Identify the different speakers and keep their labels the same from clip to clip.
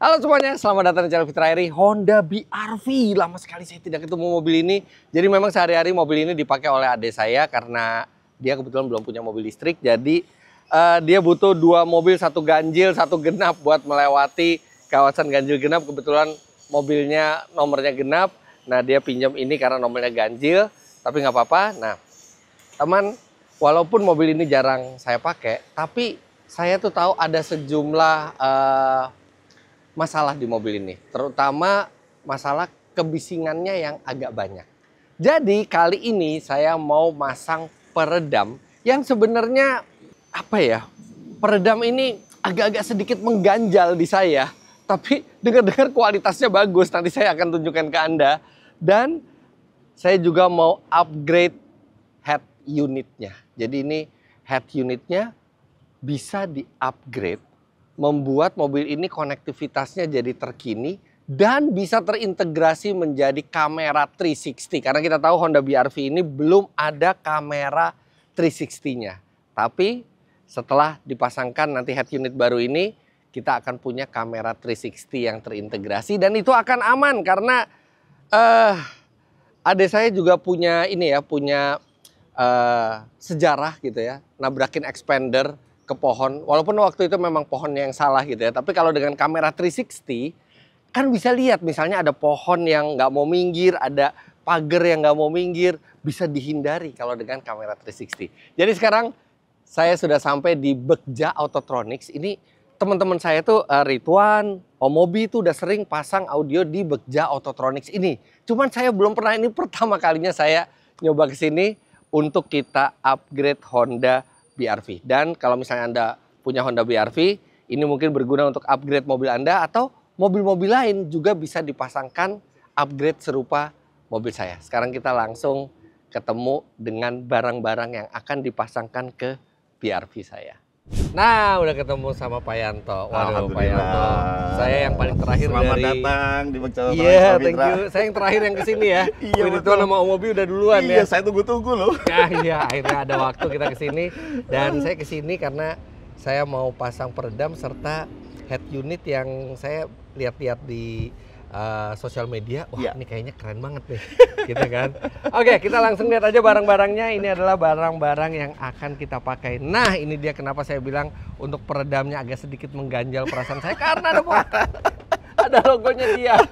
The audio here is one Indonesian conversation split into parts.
Speaker 1: Halo semuanya, selamat datang di channel Fitra Eri. Honda BR-V. Lama sekali saya tidak ketemu mobil ini. Jadi memang sehari-hari mobil ini dipakai oleh adik saya karena dia kebetulan belum punya mobil listrik. Jadi dia butuh dua mobil, satu ganjil, satu genap buat melewati kawasan ganjil genap. Kebetulan mobilnya nomornya genap. Nah dia pinjam ini karena nomornya ganjil, tapi nggak apa-apa. Nah teman, walaupun mobil ini jarang saya pakai, tapi saya tuh tahu ada sejumlah masalah di mobil ini, terutama masalah kebisingannya yang agak banyak. Jadi kali ini saya mau masang peredam yang sebenarnya apa ya? Peredam ini agak-agak sedikit mengganjal di saya, tapi dengar-dengar kualitasnya bagus. Nanti saya akan tunjukkan ke Anda. Dan saya juga mau upgrade head unitnya. Jadi ini head unitnya bisa di-upgrade, membuat mobil ini konektivitasnya jadi terkini dan bisa terintegrasi menjadi kamera 360. Karena kita tahu Honda BR-V ini belum ada kamera 360-nya. Tapi setelah dipasangkan nanti head unit baru ini, kita akan punya kamera 360 yang terintegrasi dan itu akan aman karena adik saya juga punya ini ya, punya sejarah gitu ya, nabrakin expander ke pohon, walaupun waktu itu memang pohonnya yang salah gitu ya. Tapi kalau dengan kamera 360 kan bisa lihat misalnya ada pohon yang nggak mau minggir, ada pagar yang nggak mau minggir, bisa dihindari kalau dengan kamera 360. Jadi sekarang saya sudah sampai di Begja Autotronics. Ini teman-teman saya tuh Ridwan, Om Mobi tuh udah sering pasang audio di Begja Autotronics ini. Cuman saya belum pernah, ini pertama kalinya saya nyoba ke sini untuk kita upgrade Honda BR-V. Dan kalau misalnya Anda punya Honda BR-V, ini mungkin berguna untuk upgrade mobil Anda atau mobil-mobil lain juga bisa dipasangkan upgrade serupa mobil saya. Sekarang kita langsung ketemu dengan barang-barang yang akan dipasangkan ke BR-V saya. Nah, udah ketemu sama Pak Yanto. Waduh, Pak Yanto. Saya yang paling terakhir
Speaker 2: Selamat
Speaker 1: dari...
Speaker 2: datang di Begja Autotronics.
Speaker 1: Iya, thank you. Saya yang terakhir yang kesini ya.
Speaker 2: Iya,
Speaker 1: Ridwan sama Om Mobi udah duluan ya.
Speaker 2: Iya, saya tunggu-tunggu loh.
Speaker 1: Nah, iya, akhirnya ada waktu kita kesini. Dan saya kesini karena saya mau pasang peredam serta head unit yang saya lihat-lihat di sosial media. Wah, ini kayaknya keren banget nih, gitu kan. Oke, kita langsung lihat aja barang-barangnya. Ini adalah barang-barang yang akan kita pakai. Nah, ini dia kenapa saya bilang untuk peredamnya agak sedikit mengganjal perasaan saya karena ada logonya dia.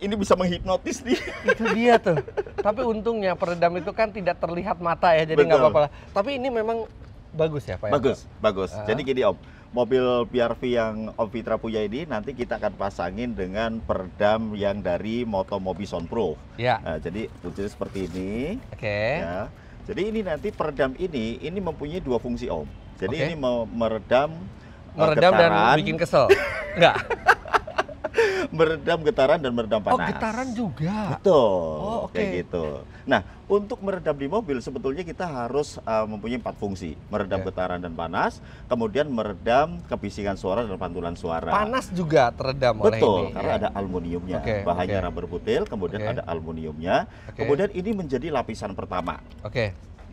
Speaker 2: Ini bisa menghipnotis nih.
Speaker 1: Itu dia tuh. Tapi untungnya peredam itu kan tidak terlihat mata ya, jadi nggak apa-apa lah. Tapi ini memang bagus ya, Pak?
Speaker 2: Bagus. Jadi gini Om, mobil BR-V yang Om Fitra punya ini nanti kita akan pasangin dengan peredam yang dari Motomobi Soundproof.
Speaker 1: Ya.
Speaker 2: Nah, jadi wujudnya seperti ini.
Speaker 1: Oke.
Speaker 2: Ya. Jadi ini nanti peredam ini mempunyai dua fungsi Om. Jadi ini meredam
Speaker 1: dan bikin kesel. Enggak.
Speaker 2: Meredam getaran dan meredam panas.
Speaker 1: Oh, getaran juga.
Speaker 2: Betul.
Speaker 1: Oh, oke.
Speaker 2: Kayak gitu. Nah, untuk meredam di mobil sebetulnya kita harus mempunyai 4 fungsi. Meredam getaran dan panas, kemudian meredam kebisingan suara dan pantulan suara.
Speaker 1: Panas juga teredam oleh ini.
Speaker 2: Betul, karena ada aluminiumnya. Bahannya rubber butil, kemudian ada aluminiumnya. Kemudian ini menjadi lapisan pertama.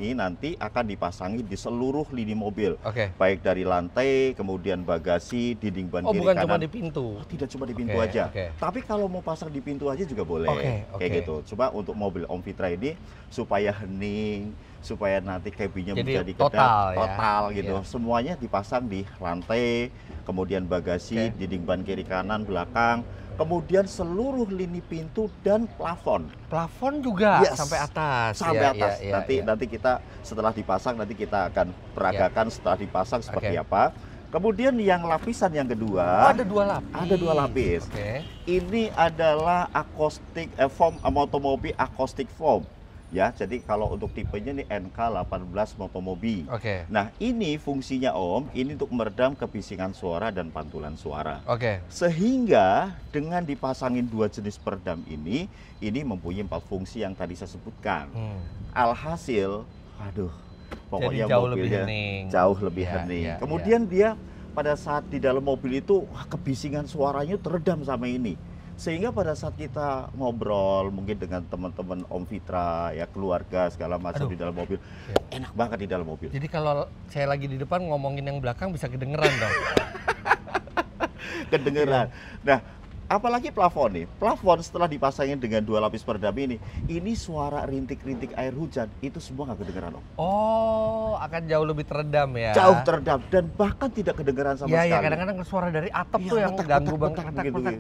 Speaker 2: Ini nanti akan dipasangi di seluruh lini mobil, baik dari lantai, kemudian bagasi, dinding ban kiri
Speaker 1: bukan
Speaker 2: kanan.
Speaker 1: Cuma di pintu.
Speaker 2: Tidak cuma di pintu aja. Tapi kalau mau pasang di pintu aja juga boleh. Kayak gitu. Coba untuk mobil Om Fitra ini supaya hening, supaya nanti cabinnya menjadi total gitu. Semuanya dipasang di lantai, kemudian bagasi, dinding ban kiri kanan, belakang. Kemudian seluruh lini pintu dan plafon.
Speaker 1: Plafon juga sampai atas.
Speaker 2: Sampai atas. Nanti kita setelah dipasang nanti kita akan peragakan setelah dipasang seperti apa. Kemudian yang lapisan yang kedua.
Speaker 1: Ada 2 lapis.
Speaker 2: Ada 2 lapis. Ini adalah acoustic foam Motomobi acoustic foam. Ya, jadi kalau untuk tipenya ini NK18 Motomobi. Nah, ini fungsinya Om, ini untuk meredam kebisingan suara dan pantulan suara. Sehingga dengan dipasangin 2 jenis peredam ini mempunyai 4 fungsi yang tadi saya sebutkan. Alhasil, pokoknya
Speaker 1: jadi jauh
Speaker 2: mobilnya jauh lebih hening. Kemudian dia pada saat di dalam mobil itu kebisingan suaranya teredam sama ini. Sehingga pada saat kita ngobrol mungkin dengan teman-teman Om Fitra, ya keluarga segala macam di dalam mobil, enak banget di dalam mobil.
Speaker 1: Jadi kalau saya lagi di depan ngomongin yang belakang bisa kedengeran dong.
Speaker 2: kedengeran. Nah, apalagi plafon nih. Plafon setelah dipasangin dengan 2 lapis peredam ini suara rintik-rintik air hujan itu semua nggak kedengeran, Om.
Speaker 1: Oh, akan jauh lebih teredam ya?
Speaker 2: Jauh teredam dan bahkan tidak kedengeran sama sekali.
Speaker 1: Iya, kadang-kadang suara dari atap tuh yang ganggu banget,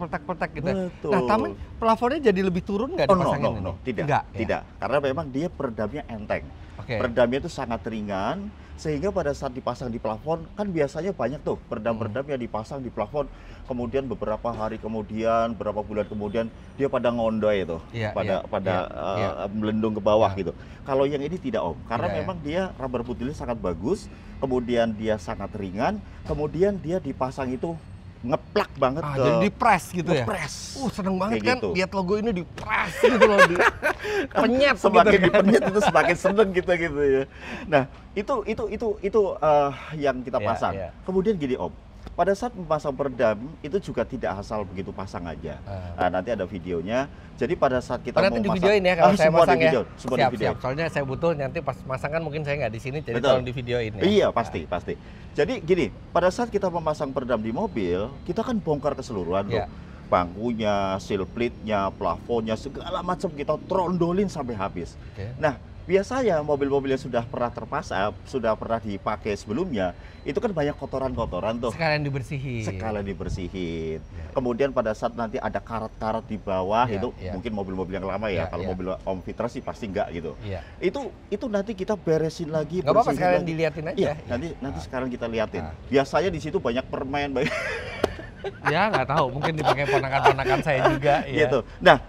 Speaker 1: petak-petak gitu.
Speaker 2: Betul.
Speaker 1: Nah, tapi plafonnya jadi lebih turun nggak dipasangin ini?
Speaker 2: Tidak. Karena memang dia peredamnya enteng. Peredamnya itu sangat ringan, sehingga pada saat dipasang di plafon, kan biasanya banyak tuh peredam-peredam yang dipasang di plafon, kemudian beberapa hari kemudian, beberapa bulan kemudian, dia pada ngondoy itu, melendung ke bawah gitu. Kalau yang ini tidak, Om, karena memang dia rubber putilnya sangat bagus, kemudian dia sangat ringan, kemudian dia dipasang itu ngeplak banget ke...
Speaker 1: Jadi dipres gitu ya?
Speaker 2: Press.
Speaker 1: Seneng banget
Speaker 2: Kayak
Speaker 1: kan
Speaker 2: gitu.
Speaker 1: lihat logo ini dipres gitu loh. Penyet
Speaker 2: semakin
Speaker 1: gitu
Speaker 2: dipenyet itu semakin seneng kita gitu ya. Nah, itu yang kita pasang. Kemudian gini, Om. Pada saat memasang peredam itu juga tidak asal begitu pasang aja. Nah, nanti ada videonya. Jadi pada saat kita mau
Speaker 1: nanti di
Speaker 2: pasang,
Speaker 1: videoin ya kalau saya pasang ya.
Speaker 2: Siap.
Speaker 1: Soalnya saya butuh nanti pas pasang kan mungkin saya nggak di sini, jadi tolong di videoin ya.
Speaker 2: Iya, pasti. Jadi gini, pada saat kita memasang peredam di mobil, kita kan bongkar keseluruhan tuh. Bangkunya, seal plate-nya, plafonnya, segala macam kita trondolin sampai habis. Nah, biasanya mobil-mobil yang sudah pernah terpasang, sudah pernah dipakai sebelumnya, itu kan banyak kotoran-kotoran tuh.
Speaker 1: Sekalian dibersihin.
Speaker 2: Kemudian pada saat nanti ada karat-karat di bawah, itu mungkin mobil-mobil yang lama ya. Kalau mobil Om Fitra sih pasti enggak gitu. Itu nanti kita beresin lagi.
Speaker 1: Nggak apa-apa, sekalian diliatin aja.
Speaker 2: Nanti sekarang kita liatin. Biasanya di situ banyak permen.
Speaker 1: Ya nggak tahu, mungkin dipakai ponakan-ponakan saya juga.
Speaker 2: Gitu. Nah,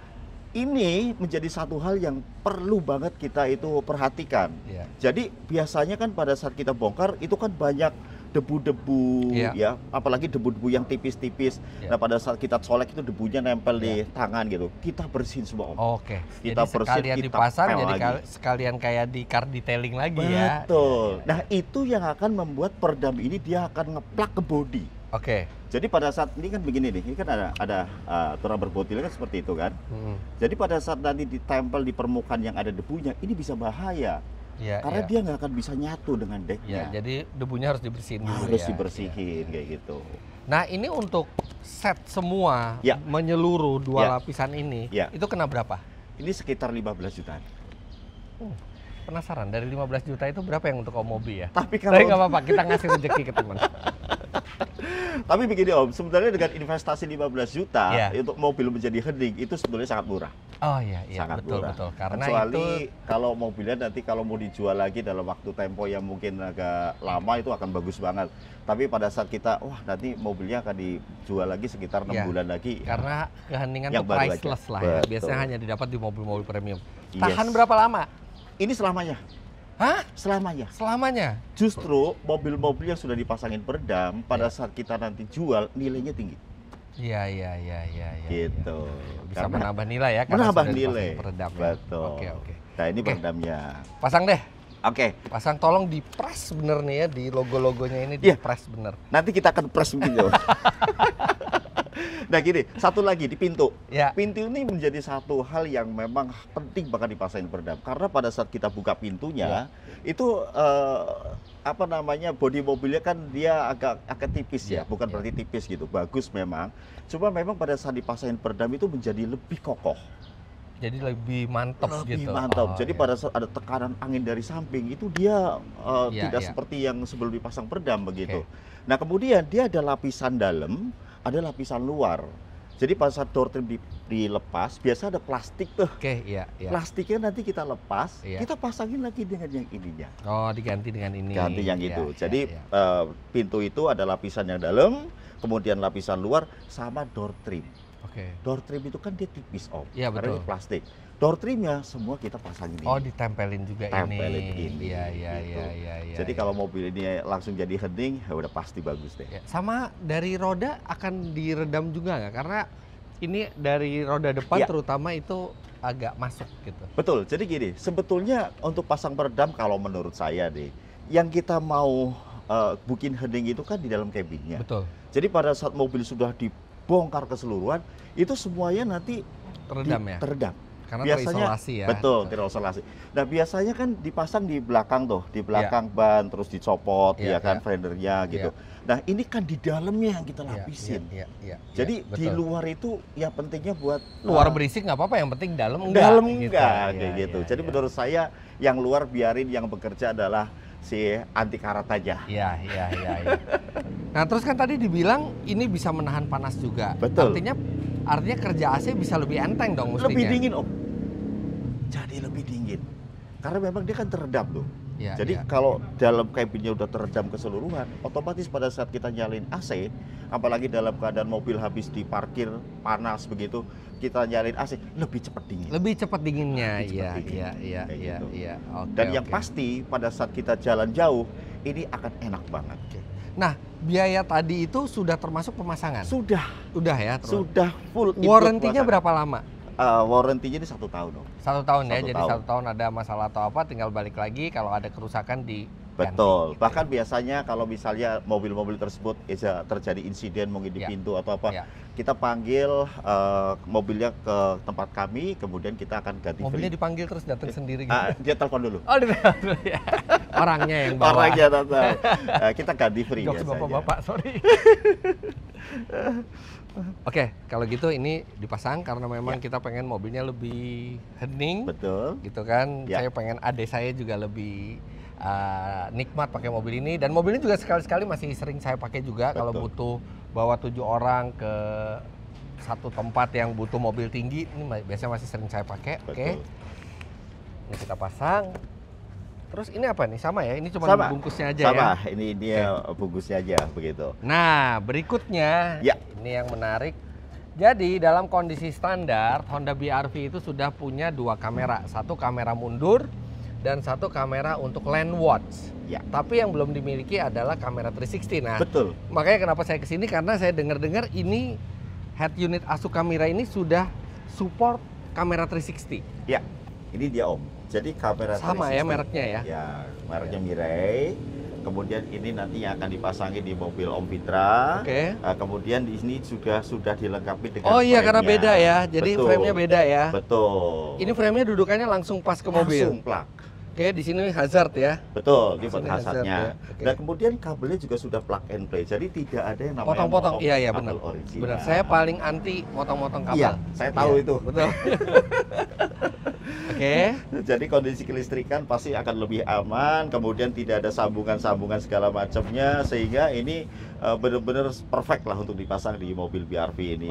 Speaker 2: ini menjadi satu hal yang perlu banget kita itu perhatikan. Jadi biasanya kan pada saat kita bongkar itu kan banyak debu-debu ya, apalagi debu-debu yang tipis-tipis. Nah, pada saat kita colek itu debunya nempel di tangan gitu. Kita bersihin semua, Om. Kita
Speaker 1: jadi sekalian dipasang, jadi sekalian kayak di car detailing lagi ya.
Speaker 2: Betul. Nah, itu yang akan membuat peredam ini dia akan ngeplak ke bodi. Jadi pada saat ini kan begini nih, ini kan ada rubber botilnya kan seperti itu kan. Jadi pada saat nanti ditempel di permukaan yang ada debunya, ini bisa bahaya. Karena dia nggak akan bisa nyatu dengan deknya.
Speaker 1: Jadi debunya harus dibersihin dulu.
Speaker 2: Harus dibersihin kayak gitu.
Speaker 1: Nah, ini untuk set semua menyeluruh 2 lapisan ini, itu kena berapa?
Speaker 2: Ini sekitar 15 jutaan.
Speaker 1: Penasaran, dari 15 juta itu berapa yang untuk Om Mobi ya?
Speaker 2: Tapi kalau
Speaker 1: nggak apa-apa, kita ngasih rezeki ke teman.
Speaker 2: Tapi begini, Om, sebenarnya dengan investasi 15 juta untuk mobil menjadi hening itu sebenarnya sangat murah.
Speaker 1: Sangat murah. Betul. Karena
Speaker 2: kecuali kalau mobilnya nanti kalau mau dijual lagi dalam waktu tempo yang mungkin agak lama itu akan bagus banget. Tapi pada saat kita, nanti mobilnya akan dijual lagi sekitar 6 bulan lagi.
Speaker 1: Karena keheningan itu priceless lah ya. Biasanya hanya didapat di mobil-mobil premium. Tahan berapa lama?
Speaker 2: Ini selamanya.
Speaker 1: Hah?
Speaker 2: Selamanya. Justru mobil-mobil yang sudah dipasangin peredam pada saat kita nanti jual nilainya tinggi.
Speaker 1: Iya.
Speaker 2: Gitu.
Speaker 1: Bisa menambah nilai ya.
Speaker 2: Menambah nilai.
Speaker 1: Peredam.
Speaker 2: Betul.
Speaker 1: Oke.
Speaker 2: Nah, ini peredamnya.
Speaker 1: Pasang deh.
Speaker 2: Pasang,
Speaker 1: tolong di press bener nih ya, di logo-logonya ini di press bener.
Speaker 2: Nanti kita akan press begitu. Nah gini, satu lagi di pintu. Pintu ini menjadi satu hal yang memang penting banget dipasangin peredam. Karena pada saat kita buka pintunya, itu bodi mobilnya kan dia agak tipis ya, bukan berarti tipis gitu. Bagus memang. Cuma memang pada saat dipasangin peredam itu menjadi lebih kokoh.
Speaker 1: Jadi lebih mantap gitu.
Speaker 2: Jadi pada saat ada tekanan angin dari samping itu dia tidak seperti yang sebelum dipasang peredam begitu. Nah, kemudian dia ada lapisan dalam, ada lapisan luar. Jadi pada saat door trim dilepas, biasa ada plastik tuh. Plastiknya nanti kita lepas, kita pasangin lagi dengan yang ininya.
Speaker 1: Diganti dengan ini.
Speaker 2: Ganti yang itu. Jadi pintu itu ada lapisan yang dalam, kemudian lapisan luar, sama door trim. Door trim itu kan dia tipis, Om. Karena ini plastik. Door trimnya semua kita pasangin ini.
Speaker 1: Ditempelin juga ini. Iya.
Speaker 2: Jadi kalau mobil ini langsung jadi hening, udah pasti bagus deh.
Speaker 1: Sama dari roda akan diredam juga nggak? Karena ini dari roda depan terutama itu agak masuk gitu.
Speaker 2: Betul. Jadi gini, sebetulnya untuk pasang peredam kalau menurut saya deh, yang kita mau bikin hening itu kan di dalam cabinnya.
Speaker 1: Betul.
Speaker 2: Jadi pada saat mobil sudah dibongkar keseluruhan, itu semuanya nanti
Speaker 1: teredam ya?
Speaker 2: Teredam.
Speaker 1: Karena
Speaker 2: biasanya
Speaker 1: terisolasi ya.
Speaker 2: Betul, terisolasi. Nah, biasanya kan dipasang di belakang tuh, di belakang ban terus dicopot ya kan fendernya gitu. Nah, ini kan di dalamnya yang kita lapisin. Jadi di luar itu ya pentingnya buat
Speaker 1: luar berisik nggak apa-apa, yang penting dalam enggak.
Speaker 2: Dalam enggak kayak gitu. Jadi menurut saya yang luar biarin, yang bekerja adalah si anti karat aja.
Speaker 1: Iya. Nah, terus kan tadi dibilang ini bisa menahan panas juga.
Speaker 2: Betul.
Speaker 1: Artinya kerja AC bisa lebih enteng dong mestinya.
Speaker 2: Lebih dingin, Om. Jadi lebih dingin. Karena memang dia kan teredam tuh. Jadi kalau dalam cabinnya udah teredam keseluruhan, otomatis pada saat kita nyalin AC, apalagi dalam keadaan mobil habis diparkir panas begitu, kita nyalin AC lebih cepat dingin. Lebih cepat dinginnya. Iya. Dan yang pasti pada saat kita jalan jauh, ini akan enak banget.
Speaker 1: Nah, biaya tadi itu sudah termasuk pemasangan? Sudah ya?
Speaker 2: Sudah full.
Speaker 1: Warrantinya berapa lama?
Speaker 2: Warrantinya ini 1 tahun dong.
Speaker 1: 1 tahun ya, jadi 1 tahun ada masalah atau apa tinggal balik lagi, kalau ada kerusakan diganti.
Speaker 2: Betul, gitu. Bahkan biasanya kalau misalnya mobil-mobil tersebut terjadi insiden mungkin di pintu atau apa, kita panggil mobilnya ke tempat kami, kemudian kita akan ganti.
Speaker 1: Mobilnya dipanggil terus datang sendiri gitu?
Speaker 2: Dia telepon dulu.
Speaker 1: Oh, ditelepon dulu ya. Orangnya yang bawa.
Speaker 2: Orangnya datang. Kita ganti free biasanya.
Speaker 1: Bapak-bapak, sorry. Oke, kalau gitu ini dipasang karena memang kita pengen mobilnya lebih hening.
Speaker 2: Betul.
Speaker 1: Gitu kan. Saya pengen adik saya juga lebih nikmat pakai mobil ini, dan mobil ini juga sekali-sekali masih sering saya pakai juga. Kalau butuh bawa 7 orang ke satu tempat yang butuh mobil tinggi, ini biasanya masih sering saya pakai. Oke. Ini kita pasang. Terus ini apa nih? Sama ya? Ini cuma bungkusnya aja ya?
Speaker 2: Sama, ini dia bungkusnya aja begitu.
Speaker 1: Nah, berikutnya ini yang menarik. Jadi dalam kondisi standar Honda BR-V itu sudah punya 2 kamera. 1 kamera mundur dan 1 kamera untuk land watch. Tapi yang belum dimiliki adalah kamera 360. Nah, betul. Makanya kenapa saya kesini, karena saya dengar-dengar ini head unit Asuka Mirai ini sudah support kamera 360. Ya,
Speaker 2: ini dia Om. Jadi kamera
Speaker 1: sama 360, ya mereknya ya?
Speaker 2: Ya, mereknya Mirai. Kemudian ini nanti akan dipasangi di mobil Om Fitra. Kemudian di sini sudah dilengkapi dengan
Speaker 1: karena beda ya. Jadi frame-nya beda ya.
Speaker 2: Betul.
Speaker 1: Ini frame-nya dudukannya langsung pas ke mobil.
Speaker 2: Langsung plug.
Speaker 1: Di sini hazard ya.
Speaker 2: Betul, di hazardnya. Dan kemudian kabelnya juga sudah plug and play. Jadi tidak ada yang namanya
Speaker 1: potong-potong. Iya, benar. Benar. Saya paling anti potong-potong kabel.
Speaker 2: Iya, saya tahu itu.
Speaker 1: Betul.
Speaker 2: Jadi kondisi kelistrikan pasti akan lebih aman, kemudian tidak ada sambungan-sambungan segala macamnya, sehingga ini benar-benar perfect lah untuk dipasang di mobil BR-V ini.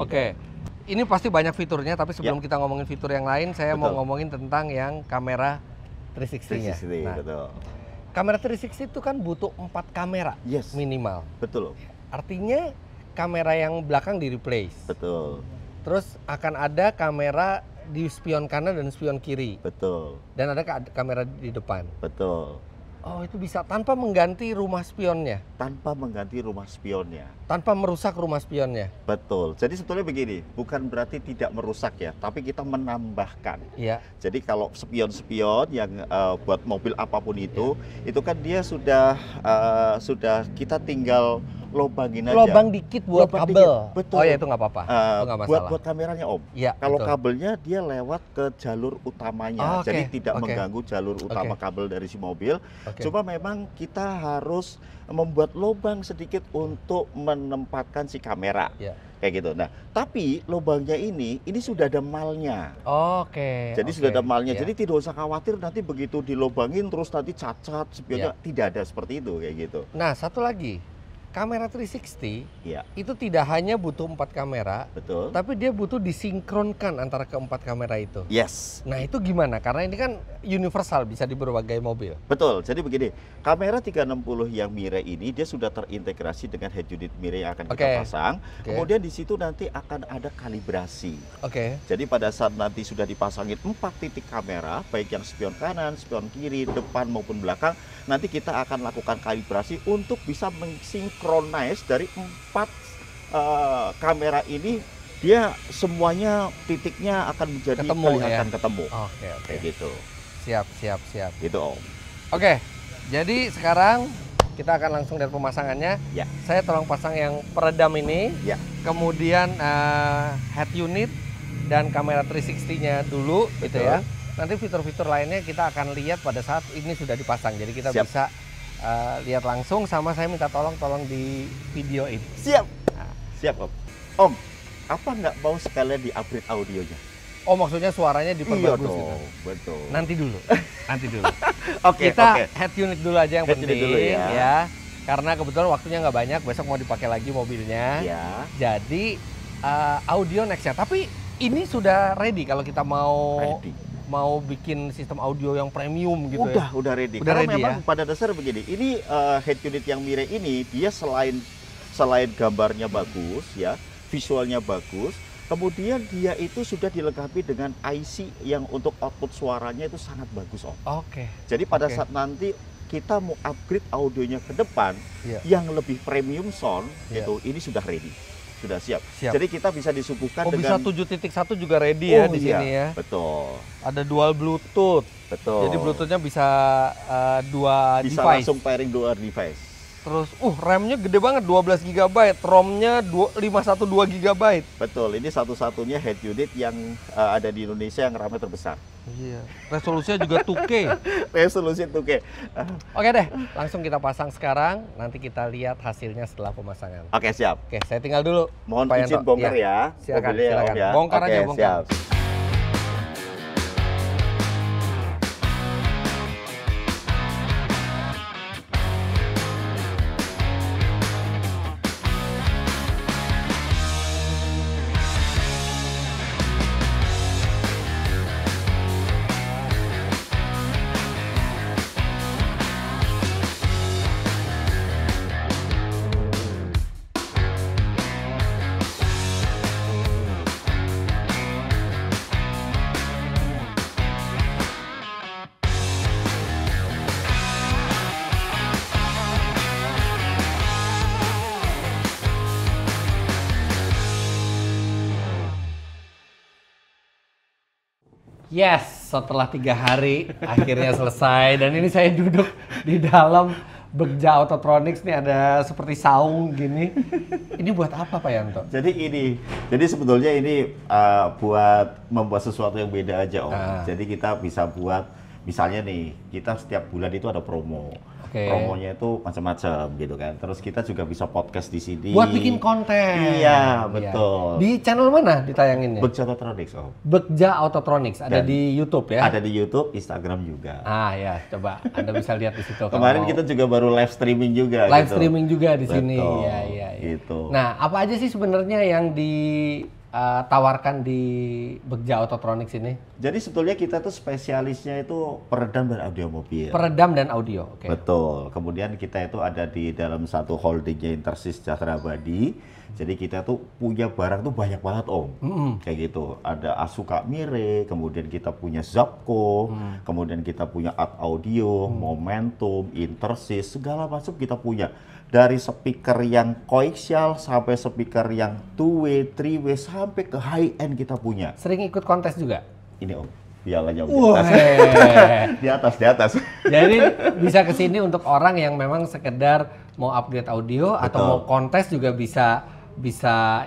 Speaker 1: Ini pasti banyak fiturnya, tapi sebelum kita ngomongin fitur yang lain, saya mau ngomongin tentang yang kamera 360-nya. Kamera 360 itu kan butuh 4 kamera minimal.
Speaker 2: Betul.
Speaker 1: Artinya kamera yang belakang di replace.
Speaker 2: Betul.
Speaker 1: Terus akan ada kamera di spion kanan dan spion kiri.
Speaker 2: Betul.
Speaker 1: Dan ada kamera di depan.
Speaker 2: Betul.
Speaker 1: Oh, itu bisa tanpa mengganti rumah spionnya?
Speaker 2: Tanpa mengganti rumah spionnya.
Speaker 1: Tanpa merusak rumah spionnya?
Speaker 2: Betul. Jadi sebetulnya begini, bukan berarti tidak merusak ya, tapi kita menambahkan.
Speaker 1: Iya.
Speaker 2: Jadi kalau spion-spion yang buat mobil apapun itu kan dia sudah kita tinggal lobangin aja.
Speaker 1: Lobang dikit buat kabel.
Speaker 2: Betul.
Speaker 1: Oh ya, itu nggak apa-apa.
Speaker 2: Buat kameranya Om.
Speaker 1: Ya,
Speaker 2: kalau kabelnya dia lewat ke jalur utamanya. Jadi tidak mengganggu jalur utama kabel dari si mobil. Cuma memang kita harus membuat lubang sedikit untuk menempatkan si kamera. Kayak gitu. Nah, tapi lubangnya ini sudah ada malnya. Jadi sudah ada malnya. Jadi tidak usah khawatir nanti begitu dilobangin terus nanti cacat spionnya. Tidak ada seperti itu kayak gitu.
Speaker 1: Nah, satu lagi. Kamera 360 itu tidak hanya butuh 4 kamera, tapi dia butuh disinkronkan antara keempat kamera itu. Nah, itu gimana? Karena ini kan universal, bisa di berbagai mobil.
Speaker 2: Betul. Jadi begini, kamera 360 yang Mirai ini dia sudah terintegrasi dengan head unit Mirai yang akan kita pasang. Kemudian di situ nanti akan ada kalibrasi. Jadi pada saat nanti sudah dipasangin 4 titik kamera, baik yang spion kanan, spion kiri, depan maupun belakang, nanti kita akan lakukan kalibrasi untuk bisa mensinkronis dari 4 kamera ini, dia semuanya titiknya akan menjadi kelihatan ketemu. Kayak gitu.
Speaker 1: Siap.
Speaker 2: Gitu Om.
Speaker 1: Jadi sekarang kita akan langsung dari pemasangannya. Saya tolong pasang yang peredam ini. Kemudian head unit dan kamera 360-nya dulu gitu ya. Nanti fitur-fitur lainnya kita akan lihat pada saat ini sudah dipasang. Jadi kita bisa lihat langsung, sama saya minta tolong di videoin.
Speaker 2: Siap. Nah. Siap Om. Om, apa nggak mau sekalian di-upgrade audionya?
Speaker 1: Oh, maksudnya suaranya diperbagus
Speaker 2: gitu?
Speaker 1: Betul. Nanti dulu.
Speaker 2: Oke,
Speaker 1: kita head unit dulu aja yang penting
Speaker 2: dulu
Speaker 1: ya. Karena kebetulan waktunya nggak banyak, besok mau dipakai lagi mobilnya.
Speaker 2: Ya.
Speaker 1: Jadi audio nextnya. Tapi ini sudah ready kalau kita mau bikin sistem audio yang premium gitu
Speaker 2: Udah ready.
Speaker 1: Udah
Speaker 2: Karena
Speaker 1: ready
Speaker 2: memang pada dasar begini, ini head unit yang Mirai ini dia selain gambarnya bagus ya, visualnya bagus, kemudian dia itu sudah dilengkapi dengan IC yang untuk output suaranya itu sangat bagus Om.
Speaker 1: Oke.
Speaker 2: Jadi pada saat nanti kita mau upgrade audionya ke depan yang lebih premium sound gitu, ini sudah ready. Sudah siap. Jadi kita bisa disuguhkan dengan
Speaker 1: bisa 7.1 juga ready ya di sini ya.
Speaker 2: Betul.
Speaker 1: Ada dual Bluetooth.
Speaker 2: Betul.
Speaker 1: Jadi Bluetoothnya bisa dua
Speaker 2: bisa
Speaker 1: device.
Speaker 2: Langsung pairing dua device.
Speaker 1: Terus RAM-nya gede banget 12 GB, ROM-nya 512 GB.
Speaker 2: Betul, ini satu-satunya head unit yang ada di Indonesia yang RAM-nya terbesar.
Speaker 1: Iya. Resolusinya juga 2K.
Speaker 2: Resolusi 2K.
Speaker 1: Oke deh, langsung kita pasang sekarang, nanti kita lihat hasilnya setelah pemasangan.
Speaker 2: Oke, siap.
Speaker 1: Oke, saya tinggal dulu.
Speaker 2: Mohon izin bongkar ya.
Speaker 1: Silakan.
Speaker 2: Ya.
Speaker 1: Bongkar aja, bongkar.
Speaker 2: Siap.
Speaker 1: Yes, setelah 3 hari akhirnya selesai, dan ini saya duduk di dalam Begja Autotronics nih, ada seperti saung gini. Ini buat apa Pak Yanto?
Speaker 2: Jadi sebetulnya ini buat membuat sesuatu yang beda aja Om. Jadi kita bisa buat, misalnya nih, kita setiap bulan itu ada promo. Promonya itu macam-macam gitu kan. Terus kita juga bisa podcast di sini.
Speaker 1: Buat bikin konten.
Speaker 2: Iya, betul.
Speaker 1: Di channel mana ditayanginnya?
Speaker 2: Begja Autotronics Om.
Speaker 1: Begja Autotronics, ada di YouTube ya?
Speaker 2: Ada di YouTube, Instagram juga.
Speaker 1: Ya, coba Anda bisa lihat di situ.
Speaker 2: Kemarin kita juga baru live streaming juga.
Speaker 1: Live streaming juga di sini.
Speaker 2: Iya. Gitu.
Speaker 1: Nah, apa aja sih sebenarnya yang ditawarkan di Begja Autotronics ini?
Speaker 2: Jadi sebetulnya kita tuh spesialisnya itu peredam dan audio mobil.
Speaker 1: Peredam dan audio, oke.
Speaker 2: Betul. Kemudian kita itu ada di dalam satu holdingnya Intersys Sejahtera Abadi. Jadi kita tuh punya barang tuh banyak banget Om. Kayak gitu. Ada Asuka Mirai, kemudian kita punya Zapco, kemudian kita punya Art Audio, Momentum, Intersys, segala macam kita punya. Dari speaker yang coaxial sampai speaker yang 2-way, 3-way sampai ke high end kita punya.
Speaker 1: Sering ikut kontes juga?
Speaker 2: Ini Om, pialanya Om di atas.
Speaker 1: Jadi bisa ke sini untuk orang yang memang sekedar mau upgrade audio. Betul. Atau mau kontes juga bisa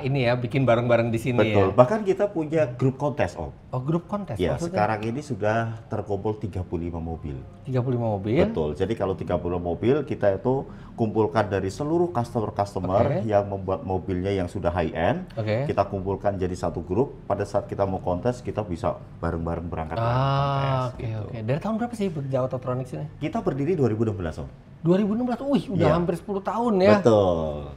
Speaker 1: ini ya, bikin bareng-bareng di sini.
Speaker 2: Betul.
Speaker 1: Ya.
Speaker 2: Bahkan kita punya grup kontes Om.
Speaker 1: Oh, grup kontes.
Speaker 2: Ya, maksudnya? Sekarang ini sudah terkumpul 35 mobil.
Speaker 1: 35 mobil?
Speaker 2: Betul. Jadi kalau 30 mobil kita itu kumpulkan dari seluruh customer yang membuat mobilnya yang sudah high end. Kita kumpulkan jadi satu grup. Pada saat kita mau kontes, kita bisa bareng-bareng berangkat kontes.
Speaker 1: Oke. Dari tahun berapa sih Begja Autotronics ini?
Speaker 2: Kita berdiri 2016 Om.
Speaker 1: 2016, udah hampir 10 tahun ya?
Speaker 2: Betul.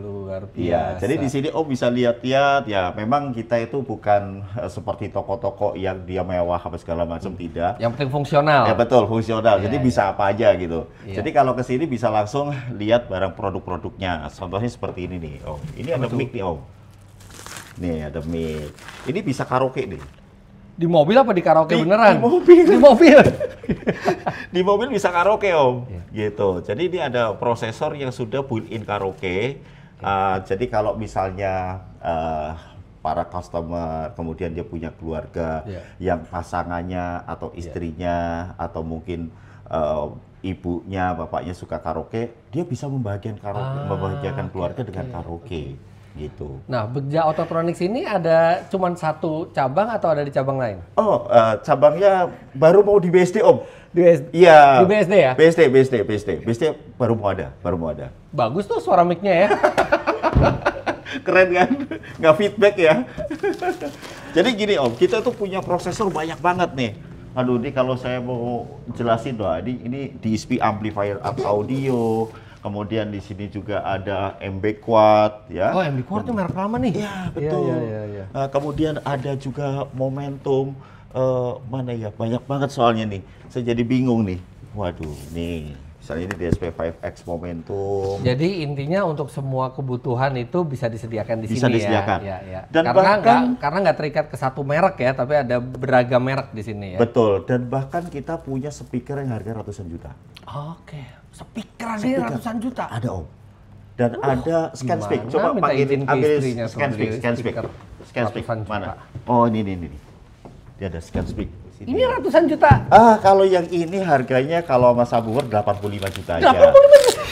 Speaker 1: Luar biasa.
Speaker 2: Iya, jadi di sini Om bisa lihat-lihat ya, memang kita itu bukan seperti toko-toko yang dia mewah apa segala macam, tidak.
Speaker 1: Yang penting fungsional.
Speaker 2: Ya betul, fungsional. Jadi bisa apa aja gitu. Jadi kalau ke sini bisa langsung lihat barang produk-produknya. Contohnya seperti ini nih, Om. Ini ada mic nih, Om. Nih ada mic. Ini bisa karaoke nih.
Speaker 1: Di mobil apa di karaoke beneran?
Speaker 2: Di mobil.
Speaker 1: Di mobil.
Speaker 2: Di mobil bisa karaoke Om, gitu. Jadi ini ada prosesor yang sudah built-in karaoke. Jadi kalau misalnya para customer kemudian dia punya keluarga yang pasangannya atau istrinya atau mungkin ibunya, bapaknya suka karaoke, dia bisa membahagiakan keluarga dengan karaoke. gitu.
Speaker 1: Nah, Begja Autotronics ini ada cuman satu cabang atau ada di cabang lain?
Speaker 2: Oh, cabangnya baru mau di BSD Om.
Speaker 1: Di BSD?
Speaker 2: Iya.
Speaker 1: Di BSD ya?
Speaker 2: BSD baru mau ada.
Speaker 1: Bagus tuh suara mic-nya ya.
Speaker 2: Keren kan? Nggak feedback ya. Jadi gini Om, kita tuh punya prosesor banyak banget nih. Aduh, ini kalau saya mau jelasin doa, ini DSP amplifier audio. Kemudian di sini juga ada MB Quad, ya.
Speaker 1: Oh, MB Quad itu merek lama nih.
Speaker 2: Iya, betul.
Speaker 1: Iya.
Speaker 2: Kemudian ada juga Momentum, mana ya? Banyak banget soalnya nih. Saya jadi bingung nih. Waduh, nih. Misalnya ini DSP-5X Momentum.
Speaker 1: Jadi intinya untuk semua kebutuhan itu bisa disediakan di
Speaker 2: Bisa
Speaker 1: sini
Speaker 2: disediakan.
Speaker 1: ya.
Speaker 2: Dan
Speaker 1: karena nggak terikat ke satu merek ya, tapi ada beragam merek di sini ya.
Speaker 2: Betul. Dan bahkan kita punya speaker yang harga ratusan juta.
Speaker 1: Oke. Speaker aja ratusan juta.
Speaker 2: Ada Om. Dan ada scan speak. Coba panggilin, ambil scan speak. Mana? Oh ini. Dia ada scan speak. Sini.
Speaker 1: Ini ratusan juta.
Speaker 2: Kalau yang ini harganya kalau sama subwoofer 85 juta aja.
Speaker 1: 85 juta.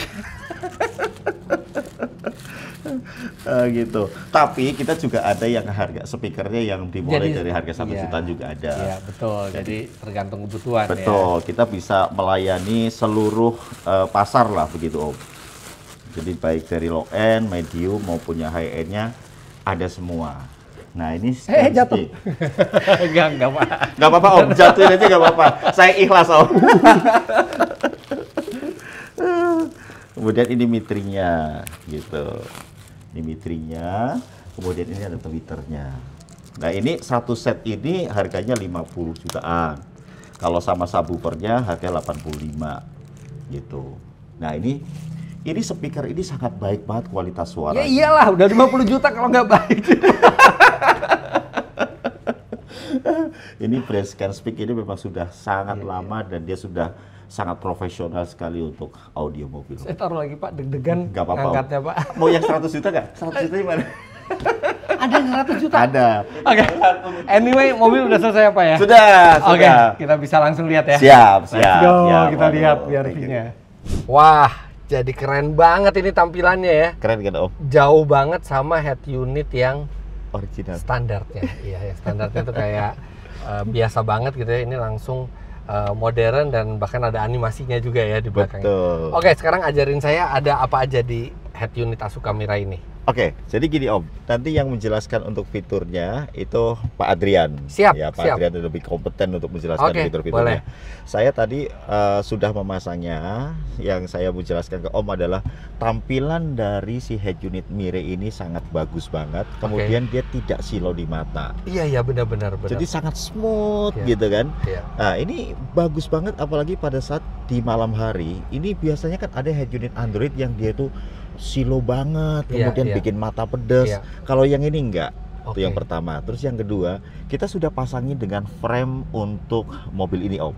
Speaker 2: Gitu. Tapi kita juga ada yang harga speakernya yang dimulai dari harga 1 juta juga ada.
Speaker 1: Iya, betul. Jadi tergantung kebutuhan ya.
Speaker 2: Betul. Kita bisa melayani seluruh pasar lah begitu Om. Jadi baik dari low end, medium maupun yang high end-nya ada semua. Nah ini
Speaker 1: jatuh. Enggak Pak.
Speaker 2: Enggak apa-apa Om, jatuhin aja enggak apa-apa. Saya ikhlas Om. Kemudian ini metringnya gitu. Ini metringnya, kemudian ini ada tweeternya. Nah ini satu set ini harganya 50 jutaan. Kalau sama subwoofernya harga 85 gitu. Nah ini speaker ini sangat baik banget kualitas suara.
Speaker 1: Ya iyalah, udah 50 juta kalau nggak baik.
Speaker 2: Ini brand ScanSpeak ini memang sudah sangat lama dan dia sudah sangat profesional sekali untuk audio mobil.
Speaker 1: Saya taruh lagi Pak, deg-degan
Speaker 2: angkatnya
Speaker 1: Pak.
Speaker 2: Mau yang 100 juta nggak? 100 juta gimana?
Speaker 1: Ada yang 100 juta?
Speaker 2: Ada.
Speaker 1: Oke. Anyway, mobil udah selesai apa ya?
Speaker 2: Sudah.
Speaker 1: Oke, kita bisa langsung lihat ya.
Speaker 2: Siap.
Speaker 1: Let's go, kita lihat biar-biarnya. Wah, jadi keren banget ini tampilannya ya.
Speaker 2: Keren kan Om?
Speaker 1: Jauh banget sama head unit yang
Speaker 2: original.
Speaker 1: Standarnya. Iya, yang standarnya tuh kayak biasa banget gitu ya. Ini langsung modern dan bahkan ada animasinya juga ya di belakangnya.
Speaker 2: Betul.
Speaker 1: Oke, sekarang ajarin saya ada apa aja di head unit Asuka Mirai ini.
Speaker 2: Oke, jadi gini Om, nanti yang menjelaskan untuk fiturnya itu Pak Adrian.
Speaker 1: Siap,
Speaker 2: ya, Pak
Speaker 1: siap.
Speaker 2: Adrian lebih kompeten untuk menjelaskan fitur-fiturnya. Saya tadi sudah memasangnya. Yang saya mau jelaskan ke Om adalah tampilan dari si head unit Mirai ini sangat bagus banget. Kemudian dia tidak silau di mata.
Speaker 1: Iya, benar-benar.
Speaker 2: Jadi sangat smooth gitu kan.
Speaker 1: Iya.
Speaker 2: Nah, ini bagus banget apalagi pada saat di malam hari. Ini biasanya kan ada head unit Android yang dia tuh silo banget, kemudian bikin mata pedes. Kalau yang ini enggak. Itu yang pertama. Terus yang kedua, kita sudah pasangin dengan frame untuk mobil ini Om.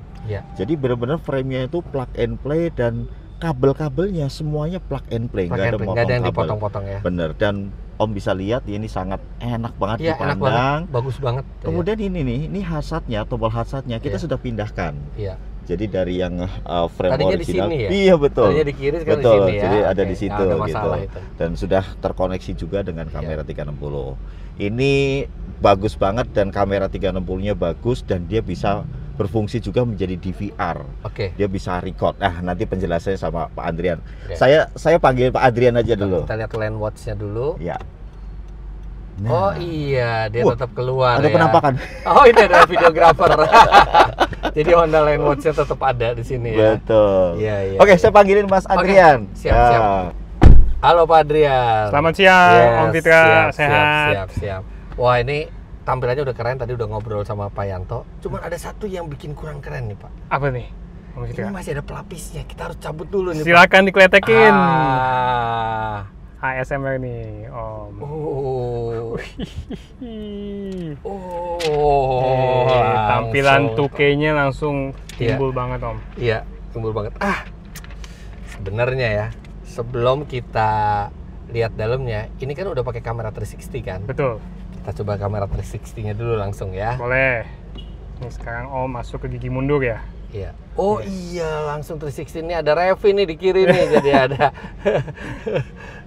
Speaker 2: Jadi benar-benar frame-nya itu plug and play dan kabel-kabelnya semuanya plug and play, nggak ada yang
Speaker 1: dipotong-potong ya.
Speaker 2: Bener. Dan Om bisa lihat ini sangat enak banget
Speaker 1: Enak
Speaker 2: dipandang.
Speaker 1: banget. Bagus banget.
Speaker 2: Kemudian ini nih, ini hazardnya, tombol hazardnya kita sudah pindahkan. Jadi dari yang frame
Speaker 1: tadinya
Speaker 2: original,
Speaker 1: di sini ya?
Speaker 2: Iya betul.
Speaker 1: Tadinya di kiri, sekarang
Speaker 2: betul.
Speaker 1: di sini ya.
Speaker 2: Jadi ada di situ gitu.
Speaker 1: Itu.
Speaker 2: Dan sudah terkoneksi juga dengan kamera 360. Ini bagus banget dan kamera 360-nya bagus dan dia bisa berfungsi juga menjadi DVR. Dia bisa record. Nah, nanti penjelasannya sama Pak Adrian. Saya panggil Pak Adrian aja dulu.
Speaker 1: Kita lihat land watch-nya dulu.
Speaker 2: Ya.
Speaker 1: Nah. Oh iya, dia tetap keluar
Speaker 2: ada penampakan.
Speaker 1: Oh, ini ada videographer. Jadi Honda Land Watch-nya tetap ada di sini ya.
Speaker 2: Betul.
Speaker 1: Iya.
Speaker 2: Oke, saya panggilin Mas Adrian.
Speaker 1: Siap. Halo Pak Adrian.
Speaker 3: Selamat siang, Om Fitra. Sehat.
Speaker 1: Siap. Wah, ini tampilannya udah keren. Tadi udah ngobrol sama Pak Yanto. Cuman ada satu yang bikin kurang keren nih Pak.
Speaker 3: Apa nih, Om Fitra?
Speaker 1: Ini masih ada pelapisnya. Kita harus cabut dulu nih.
Speaker 3: Silakan dikletekin. ASMR nih, Om. Tampilan 2K-nya langsung timbul banget, Om.
Speaker 1: Iya, timbul banget. Sebenarnya ya, sebelum kita lihat dalamnya, ini kan udah pakai kamera 360 kan?
Speaker 3: Betul.
Speaker 1: Kita coba kamera 360-nya dulu langsung ya.
Speaker 3: Boleh. Ini sekarang Om masuk ke gigi mundur ya?
Speaker 1: Iya. Oh iya, langsung 360 ini ada rev ini di kiri nih, jadi ada.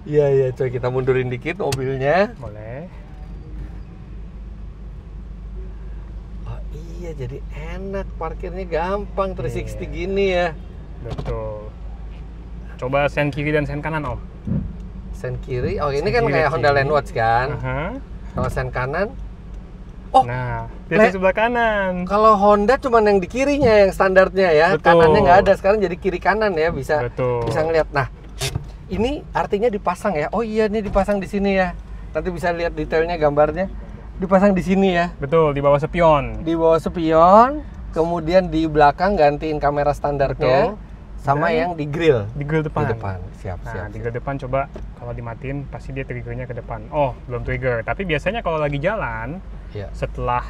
Speaker 1: Iya, coba kita mundurin dikit mobilnya.
Speaker 3: Boleh.
Speaker 1: Oh iya, jadi enak, parkirnya gampang 360 gini ya.
Speaker 3: Betul. Coba sen kiri dan sen kanan, Om.
Speaker 1: Sen kiri, oh ini
Speaker 3: Sen
Speaker 1: kan
Speaker 3: kiri,
Speaker 1: kayak Honda
Speaker 3: kiri.
Speaker 1: Landwatch kan. Kalau sen kanan, oh
Speaker 3: Nah, di sebelah kanan.
Speaker 1: kalau Honda cuman yang di kirinya yang standarnya ya.
Speaker 3: Betul.
Speaker 1: Kanannya nggak ada, sekarang jadi kiri kanan ya, bisa
Speaker 3: Betul.
Speaker 1: bisa ngeliat. Nah, ini artinya dipasang ya. Oh iya, ini dipasang di sini ya. Nanti bisa lihat detailnya, gambarnya. Dipasang di sini ya.
Speaker 3: Betul, di bawah spion.
Speaker 1: Di bawah spion, kemudian di belakang gantiin kamera standarnya.
Speaker 3: Betul.
Speaker 1: Sama
Speaker 3: Dan
Speaker 1: yang di grill.
Speaker 3: Di grill depan.
Speaker 1: Di depan, siap.
Speaker 3: Di grill depan coba kalau dimatiin pasti dia triggernya ke depan. Oh, belum trigger. Tapi biasanya kalau lagi jalan,
Speaker 1: Iya.
Speaker 3: setelah